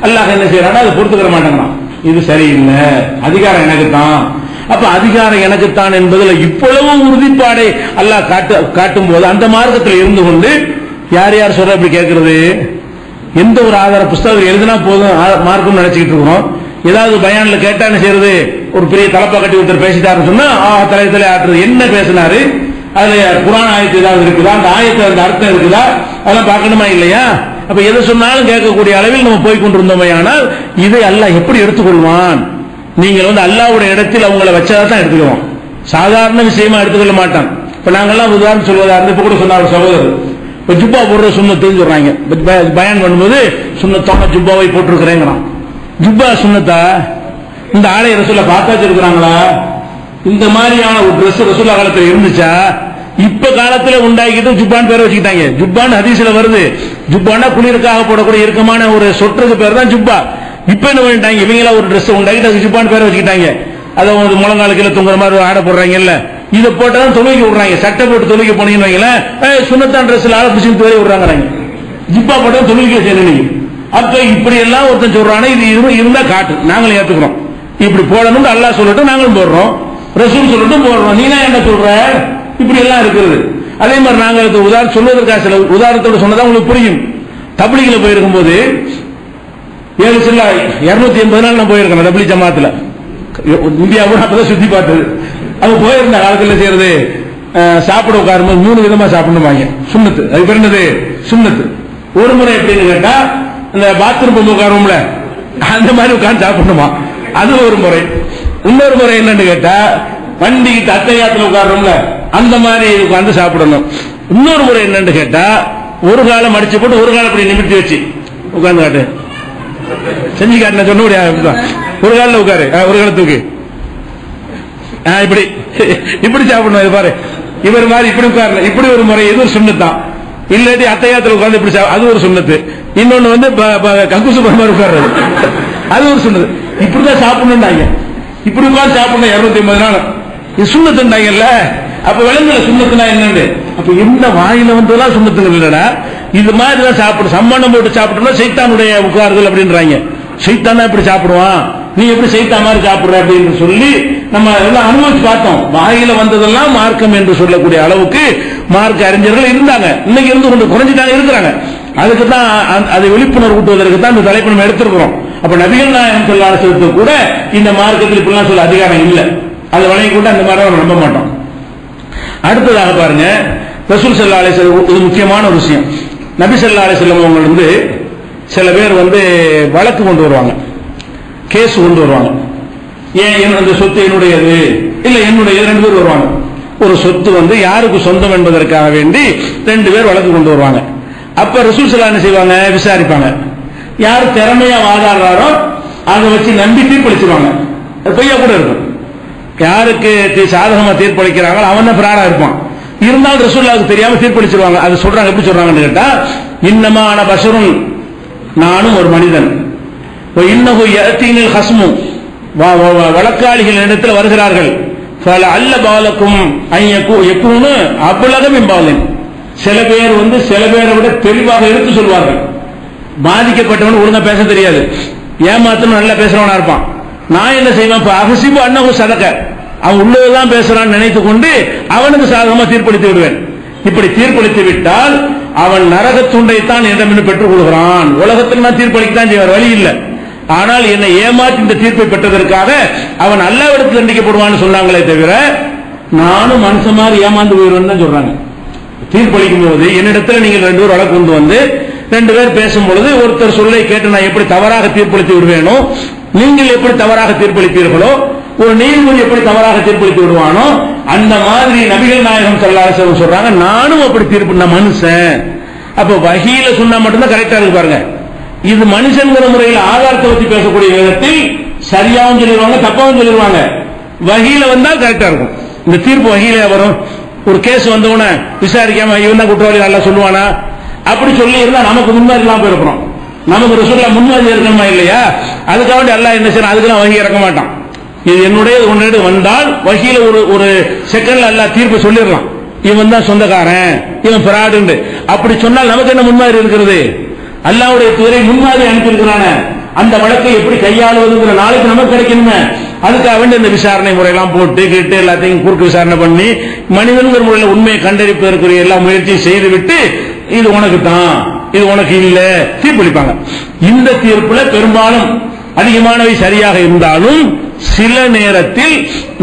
அல்லாஹ் என்ன செய்யறானா, அதை பொறுத்துக்கிற மாட்டாங்களாம். இது சரியில்லை, அதிகாரம் எனக்கு தான். அப்ப அதிகாரம் எனக்கு தான் என்பதுல இவ்வளவு உறுதிப்பாடை அல்லாஹ் காட்டும் போது அந்த மார்க்கத்தில் இருந்து கொண்டு யார் யார் சொல்ற அப்படி கேட்கறது? எந்த ஒரு ஆதார புஸ்தகம் எழுதினா போதும் மார்க்கம் நினைச்சுக்கிட்டு இருக்கிறோம். ஏதாவது பயான்ல கேட்டா என்ன செய்யறது? ஒரு பெரிய தலப்பா கட்டி ஒருத்தர் பேசிட்டாருன்னு சொன்னா தலையத்திலே ஆட்டுறது. என்ன பேசினாரு? அதுல குர்ஆன் ஆயத்து ஏதாவது இருக்குதா, அந்த ஆயத்து அந்த அர்த்தம் இருக்குதா, அதெல்லாம் பார்க்கணுமா இல்லையா? அப்ப எதை சொன்னாலும் கேட்கக்கூடிய அளவில் நம்ம போய் கொண்டிருந்தோமே. ஆனால் இதை அல்லாஹ் எப்படி எடுத்துக்கொள்வான்? நீங்கள் அல்லாஹ்வுடைய இடத்தில் அவங்களை வச்சாதான் எடுத்துக்குவோம், சாதாரண விஷயமா எடுத்துக்கொள்ள மாட்டான். இப்ப நாங்கெல்லாம் உதாரணம் சொல்வதா இருந்து இப்ப கூட சொன்னார் சகோதரர், இப்ப ஜுப்பா போடுற சுண்ணத்துன்னு சொல்றாங்க. பயான் பண்ணும்போது சுண்ணத்தான ஜுப்பாவை போட்டிருக்கிறேங்கிறான். ஜுப்பா சுண்ணத்தா? இந்த ஆலய ரசூலை பார்த்தா வச்சிருக்கிறாங்களா? இந்த மாதிரியான ஒரு டிரெஸ் ரசூலா காலத்தில் இருந்துச்சா? இப்ப காலத்துல உண்டாக்கிட்டு ஜுப்பான் பேரை வச்சுக்கிட்டாங்க. ஜுப்பான் ஹதீஸ்ல வருது. ஜுப்பானா குளிருக்காக போடக்கூடிய இறுக்கமான ஒரு சொற்றுக்கு பேர் தான் ஜுப்பா. இப்ப என்ன பண்ணிட்டாங்க? இவங்களா ஒரு டிரெஸ் உண்டாக்கிட்டு அதுக்கு ஜுப்பான் பேரை வச்சுக்கிட்டாங்க. அதை முழங்கால கீழே தூங்குற மாதிரி ஆடை போடுறாங்கல்ல, இதை போட்டாலும் தொழுகைக்கு விடுறாங்க. சட்டை போட்டு தொழுகை போனீங்கன்னு வைங்களேன், சுண்ணத்தான் ட்ரெஸ்ல ஆள பிடிச்சி தொழிலை விடுறாங்க. ஜிப்பா போட்டா தொழுகை செய்யணும். அப்ப இப்படி எல்லாம் ஒருத்தன் சொல்றானே, இது இருந்தா காட்டு, நாங்களும் ஏத்துக்கிறோம். இப்படி போடணும்னு அல்லாஹ் சொல்லட்டும், நாங்களும் போடுறோம். ரசூல் சொல்லட்டும் போடுறோம். நீ என்ன சொல்ற? இப்படி எல்லாம் இருக்கிறது. அதே மாதிரி நாங்கள் சொல்வதற்காக சில உதாரணத்தோடு சொன்னதா உங்களுக்கு புரியும். தப்லீக்ல போயிருக்கும் போது 7 சில்லா 280 நாள் நான் போயிருக்கேன் தப்லீக் ஜமாத்துல. இந்தியா கூட அப்பதான் சுத்தி பார்த்தது. அது போயிருந்த காலத்துல செய்யறது, சாப்பிட உட்காரும்போது 3 விதமா சாப்பிடணுமாங்க. சுண்ணத்து, அது பிறந்தது சுண்ணத்து. ஒரு முறை எப்படின்னு கேட்டா, இந்த பாத்ரூம் உட்காரும்ல அந்த மாதிரி உட்கார்ந்து சாப்பிடணுமா, அது ஒரு முறை. இன்னொரு முறை என்னன்னு கேட்டா, வண்டிக்கு அத்தையாத்துல உட்காரும்ல அந்த மாதிரி உட்கார்ந்து சாப்பிடணும். இன்னொரு முறை என்னன்னு கேட்டா, ஒரு காலம் அடிச்சு போட்டு ஒரு காலம் அப்படி நிமிர்த்தி வச்சு உட்கார்ந்து காட்டு, செஞ்சு காட்டின சொன்ன ஒரு காலில் உட்காரு, ஒரு கால தூக்கு, இப்படி இப்படி சாப்பிடணும். இது பாரு, இவர் மாதிரி இப்படி உட்காரணும். இப்படி ஒரு முறை, இது ஒரு சுண்ணத்தான். இல்லாட்டி அத்தையாத்துல உட்கார்ந்து இப்படி அது ஒரு சுண்ணத்து. இன்னொன்னு வந்து கக்கூசு மாதிரி உட்கார்றது, அது ஒரு சுண்ணத்து. இப்படிதான் சாப்பிடணும்னாங்க. இப்படி உட்கார்ந்து சாப்பிடணும் 280 நாள். இது சுண்ணத்துண்டாங்கல்ல. அப்ப விளங்கல சுண்ணத்துனா என்னன்னு. அப்ப என்ன வாயில வந்ததெல்லாம் சுண்ணத்துங்க இல்லடா, இது மாதிரி தான் சாப்பிடும். சம்மணம் போட்டு சாப்பிட்டோம்னா சைத்தானுடைய உட்காருதல் அப்படின்றாங்க. சைத்தானா இப்படி சாப்பிடுவான், நீ எப்படி சைத்தான் மாதிரி சாப்பிடுற அப்படின்னு சொல்லி நம்ம எல்லாம் அனுபவிச்சு பார்த்தோம். வாயில வந்ததெல்லாம் மார்க்கம் என்று சொல்லக்கூடிய அளவுக்கு மார்க்க அறிஞர்கள் இருந்தாங்க. இன்னைக்கு இருந்து கொண்டு குறைஞ்சிட்டாங்க இருக்கிறாங்க. அதுக்கு தான் அதை விழிப்புணர்வு ஊட்டுவதற்கு தான் இந்த தலைப்பு நம்ம எடுத்திருக்கிறோம். அப்ப நபிகள் நாயகம் ஸல்லல்லாஹு அலைஹி வஸல்லம் கூட இந்த மார்க்கத்தில் இப்படிலாம் சொல்ல அதிகாரம் இல்லை. அதை வழங்கி கூட அந்த மாதிரி நம்ப மாட்டோம். அடுத்ததாக பாருங்க, ரசூல் ஸல்லல்லாஹு அலைஹி வஸல்லம், இது முக்கியமான ஒரு விஷயம். நபி ஸல்லல்லாஹு அலைஹி வஸல்லம் அவங்க வந்து சில பேர் வந்து வழக்கு கொண்டு வருவாங்க, கேஸ் கொண்டு வருவாங்க. ஏன் அந்த சொத்து என்னுடையது இல்ல என்னுடைய, 2 பேர் வருவாங்க. ஒரு சொத்து வந்து யாருக்கு சொந்தம் என்பதற்காக வேண்டி 2 பேர் வழக்கு கொண்டு வருவாங்க. அப்ப ரசூல் ஸல்லல்லாஹு அலைஹி வஸல்லம் என்ன செய்வாங்க, விசாரிப்பாங்க. யார் திறமையா வாதாடுறாரோ அதை வச்சு நம்பி தீர்ப்பளிச்சிருவாங்க. பொய்யா கூட இருக்கும். யாருக்கு சாதகமா தீர்ப்பளிக்கிறாங்களோ அவன் தான் பிராடா இருப்பான். இருந்தாலும் ரசூலுல்லாஹ்வுக்கு தெரியாம தீர்ப்பளிச்சிருவாங்க. அது சொல்றாங்க, எப்படி சொல்றாங்கன்னு கேட்டா, இன்னமான பஷருன், நானும் ஒரு மனிதன், இன்னஹு யஅதீனில் ஹஸ்மு, வழக்காளிகள் இடத்தில் வருகிறார்கள், ஃபல அல்ல பாலக்கும் ஐயக்கு யகுனு அப்லக மின் பாலின், சில பேர் வந்து சில பேரை விட தெளிவாக எடுத்து சொல்வார்கள். பாதிக்கப்பட்டவன் ஒழுங்கா பேச தெரியாது, ஏமாத்தணும் நல்லா பேசுறவனா இருப்பான். நான் என்ன செய்வேன், அகசிபு அன்னஹு சதக, அவன் உள்ளதான் பேசுறான்னு நினைத்துக் கொண்டு அவனுக்கு சாதகமா தீர்ப்பளித்து விடுவேன். இப்படி தீர்ப்பளித்து விட்டால் அவன் நரக துண்டைத்தான் என்னிடம் பெற்றுக் கொள்கிறான். உலகத்தில் நான் தீர்ப்பளிக்கத்தான் செய்வார், வழி இல்லை. ஆனால் என்னை ஏமாற்றி இந்த தீர்ப்பை பெற்றதற்காக அவன் அல்லாஹ்விடத்தில் தண்டிக்கப்படுவான்னு சொன்னாங்களே தவிர, நானும் மனுஷன் மாதிரி ஏமாந்து போயிடுவேன்னு தான் சொல்றாங்க. தீர்ப்பளிக்கும் போது என்னிடத்தில் நீங்கள் 2 பேர் வழக்கு கொண்டு வந்து 2 பேர் பேசும் பொழுது ஒருத்தர் சொல்லை கேட்டு நான் எப்படி தவறாக தீர்ப்பளித்து விடுவேனோ, நீங்கள் எப்படி தவறாக தீர்ப்பளிப்பீர்களோ, ஒரு நீதிபதி எப்படி தவறாக தீர்ப்பளித்து விடுவானோ, அந்த மாதிரி நபிகள் நாயகம் ஸல்லல்லாஹு அலைஹி வஸல்லம் சொல்றாங்க, நானும் அப்படி தீர்ப்பு, நான் மனுஷன். அப்ப வஹீல சொன்னா மட்டும்தான் கரெக்டா இருக்கு பாருங்க. இது மனுஷங்கிற முறையில் ஆதாரத்தை வச்சு பேசக்கூடிய விதத்தில் சரியாவும் சொல்லிடுவாங்க, தப்பாவும் சொல்லிடுவாங்க. வஹீல வந்தால் கரெக்டா இருக்கும். இந்த தீர்ப்பு வஹீல வரும். ஒரு கேஸ் வந்தவன விசாரிக்காம இவன் தான் குற்றவாளி நல்லா சொல்லுவானா, அப்படி சொல்லி இருந்தா நமக்கு முன்மாதிரி எல்லாம் போயிருக்கிறோம். நமக்கு ரசூலுல்லாஹ் முன்மாதிரி இருக்கணுமா இல்லையா? அதுக்காக அல்லாஹ் என்ன செய்யணும், அதுக்கெல்லாம் வஹி இறக்க மாட்டான். இது என்னுடைய ஒன்று வந்தால் வஹீல ஒரு செகண்ட்ல அல்லாஹ் தீர்ப்பு சொல்லிடலாம், இவன் தான் சொந்தக்காரன், இவன் பிராடு. அப்படி சொன்னால் நமக்கு என்ன முன்மாதிரி இருக்கிறது? அல்லாஹ்வுடைய தூதரை முன்மாதிரி அனுப்பியிருக்கிறான, அந்த வழக்கை எப்படி கையாளுவதுங்கிற நாளைக்கு நமக்கு கிடைக்கணுமே. அதுக்காக வேண்டி இந்த விசாரணை முறையெல்லாம் போட்டு கேட்டு எல்லாத்தையும் குறுக்கு விசாரணை பண்ணி மனிதன்கிற முறையில் உண்மையை கண்டறிப்பதற்குரிய எல்லா முயற்சியும் செய்துவிட்டு இது உனக்கு தான், இது உனக்கு இல்ல தீர்ப்பளிப்பாங்க. இந்த தீர்ப்புல பெரும்பாலும் அதிகமானவை சரியாக இருந்தாலும் சில நேரத்தில்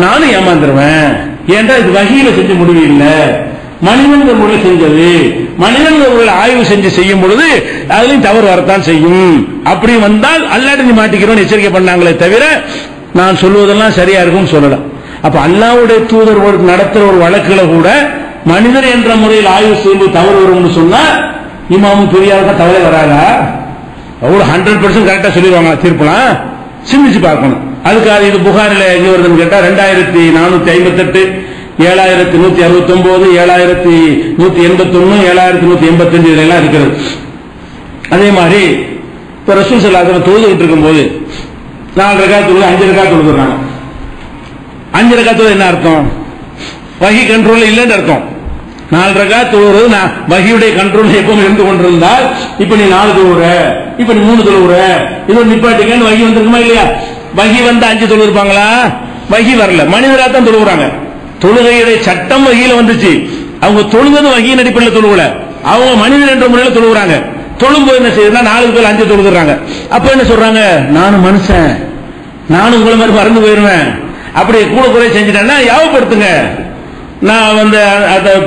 நானும் ஏமாந்துருவேன். ஏன்டா இது வஹீல செஞ்ச முடிவு இல்ல, மனிதன்கள் முறையில் செஞ்சது, மனிதன்கள் முறையில் ஆய்வு செஞ்சு செய்யும் பொழுது அதுலயும் தவறு வரத்தான் செய்யும். அப்படி வந்தால் அல்லாஹ் நீ மாட்டிக்கிறோம் எச்சரிக்கை பண்ணாங்களே தவிர நான் சொல்வதெல்லாம் சரியா இருக்கும் சொல்லலாம். அப்ப அல்லாஹ்வுடைய தூதர் நடத்துற ஒரு வழக்குல கூட மனிதர் என்ற முறையில் ஆய்வு செய்யும்போது தவறு வரும்னு சொன்னா இமாமும் பெரியாருக்கா தவறே வராதா? அவ்வளவு 100% கரெக்டா சொல்லிடுவாங்க தீர்ப்புலாம். சிந்திச்சு பார்க்கணும். அதுக்காக இது புகாரில எங்க வருதுன்னு கேட்டா 2458, 7169, 7181, 7185 இதெல்லாம் இருக்கிறது. அதே மாதிரி இப்ப ரசூல் ஸல்லல்லாஹு அலைஹி வஸல்லம் தொழுதுகிட்டு இருக்கும்போது 4 ரக்காத் தொழுது 5 ரக்காத் தொழுதுறாங்க. 5 ரக்காத் தொழுது என்ன அர்த்தம்? வஹி கண்ட்ரோல் இல்லைன்னு அர்த்தம். 4 ரக்காத் தொழுகிறது வஹியுடைய கண்ட்ரோல் எப்பவும் இருந்து கொண்டிருந்தால், இப்ப நீ 4 தொழுற, இப்ப நீ 3 தொழுற, இது நிப்பாட்டுங்கன்னு வஹி வந்திருக்குமா இல்லையா? வஹி வந்து 5 தொழுப்பாங்களா? வஹி வரல, மனிதரா தான் தொழுகிறாங்க. தொழுகையுடைய சட்டம் வஹியில வந்துச்சு. அவங்க தொழுவது வஹியின் அடிப்படையில் தொழுகல, அவங்க மனிதன் என்ற முறையில் தொழுகிறாங்க. தொழும்போது என்ன செய்யுதுன்னா 4 பேர் 5 தொழுகிறாங்க. அப்ப என்ன சொல்றாங்க, நானும் மனுஷன், நானும் உங்களை மாதிரி மறந்து போயிருவேன், அப்படி கூட குறை செஞ்சுட்டேன்னா யாவப்படுத்துங்க, நான் வந்து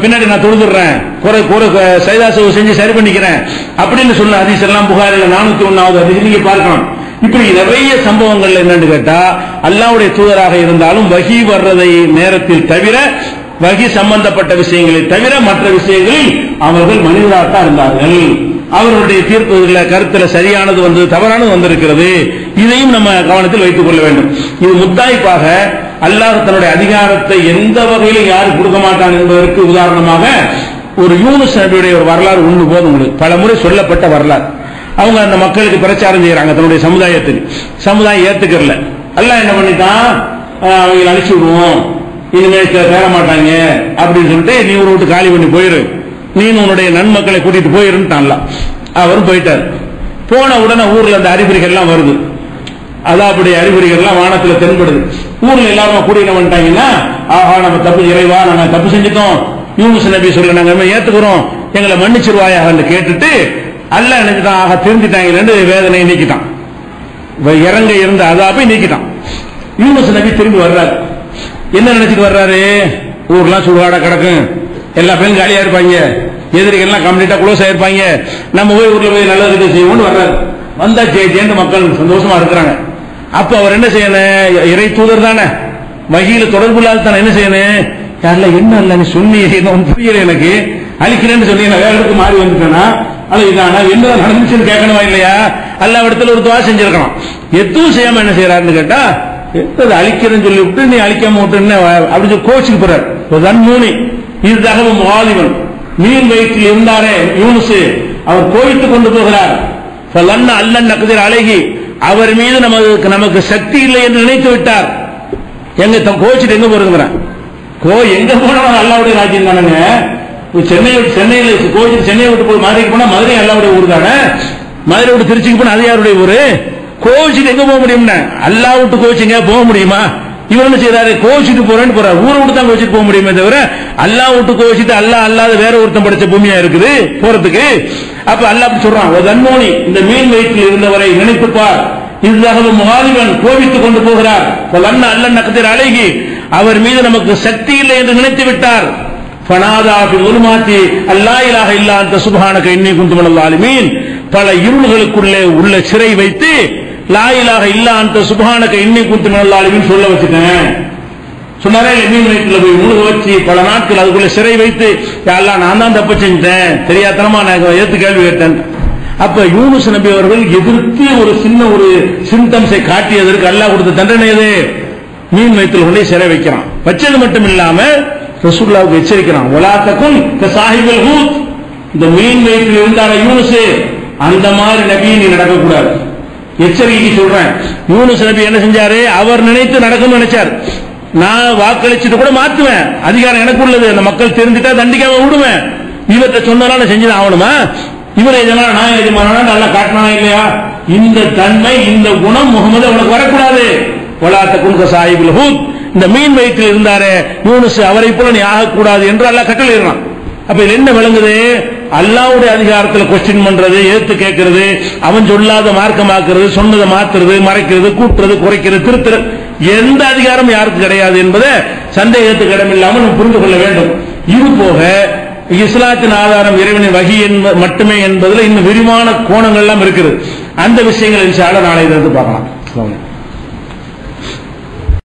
பின்னாடி நான் தொழுதுறேன், குறை சைதாசு செஞ்சு சரி பண்ணிக்கிறேன் அப்படின்னு சொன்ன ஹதீஸ் எல்லாம் புகாரில 401வது ஹதீஸ் நீங்க பார்க்கலாம். இப்படி நிறைய சம்பவங்கள் என்னன்னு கேட்டா, அல்லாஹ்வுடைய தூதராக இருந்தாலும் வஹி வர்றதை நேரத்தில் தவிர, வஹி சம்பந்தப்பட்ட விஷயங்களை தவிர மற்ற விஷயங்களில் அவர்கள் மனிதராகத்தான் இருந்தார்கள். அவர்களுடைய தீர்ப்புகள கருத்துல சரியானது வந்து தவறானது வந்திருக்கிறது. இதையும் நம்ம கவனத்தில் வைத்துக் கொள்ள வேண்டும். இது முத்தாய்ப்பாக அல்லாஹ் தன்னுடைய அதிகாரத்தை எந்த வகையிலும் யாரும் கொடுக்க மாட்டான் என்பதற்கு உதாரணமாக ஒரு யூனுஸ் நபியுடைய ஒரு வரலாறு ஒன்று போதும். உங்களுக்கு பல முறை சொல்லப்பட்ட வரலாறு. அவங்க அந்த மக்களுக்கு பிரச்சாரம் செய்யறாங்க தன்னுடைய சமுதாயத்துக்கு. சமுதாயம் ஏத்துக்கல. அல்லாஹ் என்ன பண்ணிட்டான், அவங்க அழிச்சு விடுவோம், இனிமேல் சேர மாட்டாங்க அப்படின்னு சொல்லிட்டு நீ ஒரு விட்டு காலி பண்ணி போயிரு, நீ உன்னுடைய நன்மக்களை கூட்டிட்டு போயிருன்னு அவரும் போயிட்டார். போன உடனே ஊர்ல அந்த அறிகுறிகள் எல்லாம் வருது. அதாவுடைய அறிகுறிகள் எல்லாம் வானத்துல தென்படுது. ஊர்ல எல்லாரும் கூடி என்ன பண்ணிட்டாங்கன்னா, ஆஹா நம்ம தப்பு, இறைவா நாங்க தப்பு செஞ்சுட்டோம், யூனுஸ் நபி சொல்ல நாங்க ஏத்துக்கிறோம், எங்களை மன்னிச்சிருவாயாக கேட்டுட்டு அல்லாஹ் நினைச்சிட்டான், ஆக திருந்திட்டாங்க, வேதனையை நீக்கிட்டான், இறங்க இருந்த அதாபை நீக்கிட்டான். யூனுஸ் நபி திரும்பி வர்றாரு. என்ன நினைச்சிட்டு வர்றாரு, ஊர்லாம் சுடுகாடா கிடக்கும், எல்லா பேரும் காலியா இருப்பாங்க, எதிரிகள் எல்லாம் கம்ப்ளீட்டா க்ளோஸ் ஆயிருப்பாங்க, நம்ம போய் ஊர்ல போய் நல்லது செய்வோம்னு வர்றாரு. வந்தா ஜெயிச்சேன்னு மக்கள் சந்தோஷமா இருக்கிறாங்க. அப்ப அவர் என்ன செய்யணும், இறை தூதர் தானே, வகையில தொடர்பு இல்லாத தானே, என்ன செய்யணும், யாருல என்ன இல்ல நீ சொன்னி புரியல, எனக்கு அழிக்கிறேன்னு சொல்லி நான் வேற இடத்துக்கு மாறி வந்துட்டேன்னா அது இதானா என்ன நடந்துச்சுன்னு கேட்கணுமா இல்லையா? அல்லாஹ் இடத்துல ஒரு துவா செஞ்சிருக்கணும். எதுவும் செய்யாம என்ன செய்யறாருன்னு கேட்டா, எத்தது அழிக்கிறேன்னு சொல்லி விட்டு நீ அழிக்காம விட்டு அப்படின்னு கோச்சுக்கு போறாரு. தன்மூனி இது தகவல் வாலிபன் மீன் வயிற்றில் இருந்தாரே யூனுஸ், அவர் கோவித்துக் கொண்டு போகிறார். அல்லன் நக்கதிர் அழகி, அவர் மீது நமக்கு சக்தி இல்லை என்று நினைத்து விட்டார். எங்க கோச்சிட்டு எங்க போறதுங்கிற எங்க போனாலும் அல்லாவுடைய ராஜ்யம் தானங்க. சென்னையில கோச்சிட்டு சென்னையை விட்டு போய் மதுரைக்கு போனா மதுரை அல்லாவுடைய ஊர் தானே, மதுரை விட்டு திருச்சிக்கு போனா அது யாருடைய ஊரு? கோச்சிட்டு எங்க போக முடியும்னா, அல்லா விட்டு கோச்சிங்க போக முடியுமா? இவர் என்ன செய்யறாரு, கோச்சிட்டு போறேன்னு போறாரு. ஊரை விட்டு தான் கோச்சிட்டு போக முடியுமே தவிர அல்லா விட்டு கோச்சிட்டு அல்லாஹ் அல்லாத வேற ஒருத்தன் படிச்ச பூமியா இருக்குது போறதுக்கு. அப்ப அல்லாஹ் அப்படி சொல்றான், தன்மோனி இந்த மீன் வயிற்றில் இருந்தவரை நினைத்துப்பார், இதுதாக முகாலிபன் கோபித்துக் கொண்டு போகிறார். அல்லன் நக்கதிர் அழகி, அவர் மீது நமக்கு சக்தி இல்லை என்று நினைத்து விட்டார். பல இருள்களுக்குள்ளே உள்ள சிறை வைத்து லா இலாஹ இல்லா அன்த சுப்ஹானக இன்னி குன்து மினல் ஸாலிமீன் சொல்ல வச்சுட்டேன் சொன்னாரே. மீன் வயிற்றுல போய் முழுக வச்சு பல நாட்கள் அதுக்குள்ள சிறை வைத்து, யா அல்லாஹ் நான் தான் தப்பு செஞ்சேன், தெரியாதனமா நான் எதிர்த்து கேள்வி கேட்டேன். அப்ப யூனுஸ் நபி அவர்கள் எதிர்த்து ஒரு சின்ன ஒரு சிம்டம்ஸை காட்டியதற்கு அல்லாஹ் கொடுத்த தண்டனை எது? மீன் வயிற்றுல கொண்டே சிறை வைக்கிறான். வச்சது மட்டும் இல்லாம ரசூலுல்லாஹ்வுக்கு எச்சரிக்கிறான், வலா தகுன் கஸாஹிபுல் ஹூத், இந்த மீன் வயிற்றில் இருந்தார யூனுஸ் அந்த மாதிரி நபி நீ நடக்க கூடாது, எச்சரிக்கை சொல்றேன். யூனுஸ் நபி என்ன செஞ்சாரு, அவர் நினைத்து நடக்கும் நினைச்சார். நான் வாக்களிச்சுட்டு கூட மாத்துவேன், அதிகாரம் எனக்கு உள்ளது, அந்த மக்கள் தெரிஞ்சுட்டா தண்டிக்காம விடுவேன், இவர்கிட்ட சொன்னாலும் செஞ்சுதான் ஆகணுமா, இவரை எதனால நான் எஜமானா நல்லா காட்டினா இல்லையா? இந்த தன்மை இந்த குணம் முகமது அவனுக்கு வரக்கூடாது. வலாத்த குன்க சாஹிபுல் ஹூத், இந்த மீன் வயிற்றில் இருந்தாரே யூனுஸ், அவரை போல நீ ஆகக்கூடாது என்று அல்லாஹ் கட்டளையிடுறான். அப்ப இது என்ன விளங்குது, அல்லாஹ்வுடைய அதிகாரத்தில் கொஸ்டின் பண்றது, ஏத்து கேட்கறது, அவன் சொல்லாத மார்க்கமாக்குறது, சொன்னதை மாத்துறது, மறைக்கிறது, கூட்டுறது, குறைக்கிறது, திருத்துறது, எந்த அதிகாரம் யாருக்கு கிடையாது என்பதை சந்தேகத்துக்கு இடமில்லாமல் நம்ம புரிந்து கொள்ள வேண்டும். இது போக இஸ்லாத்தின் ஆதாரம் இறைவனின் வகி மட்டுமே என்பதில் இன்னும் விரிவான கோணங்கள் எல்லாம் இருக்குது. அந்த விஷயங்கள் இன்ஷா அல்லாஹ் நாளை இருந்து பார்க்கலாம்.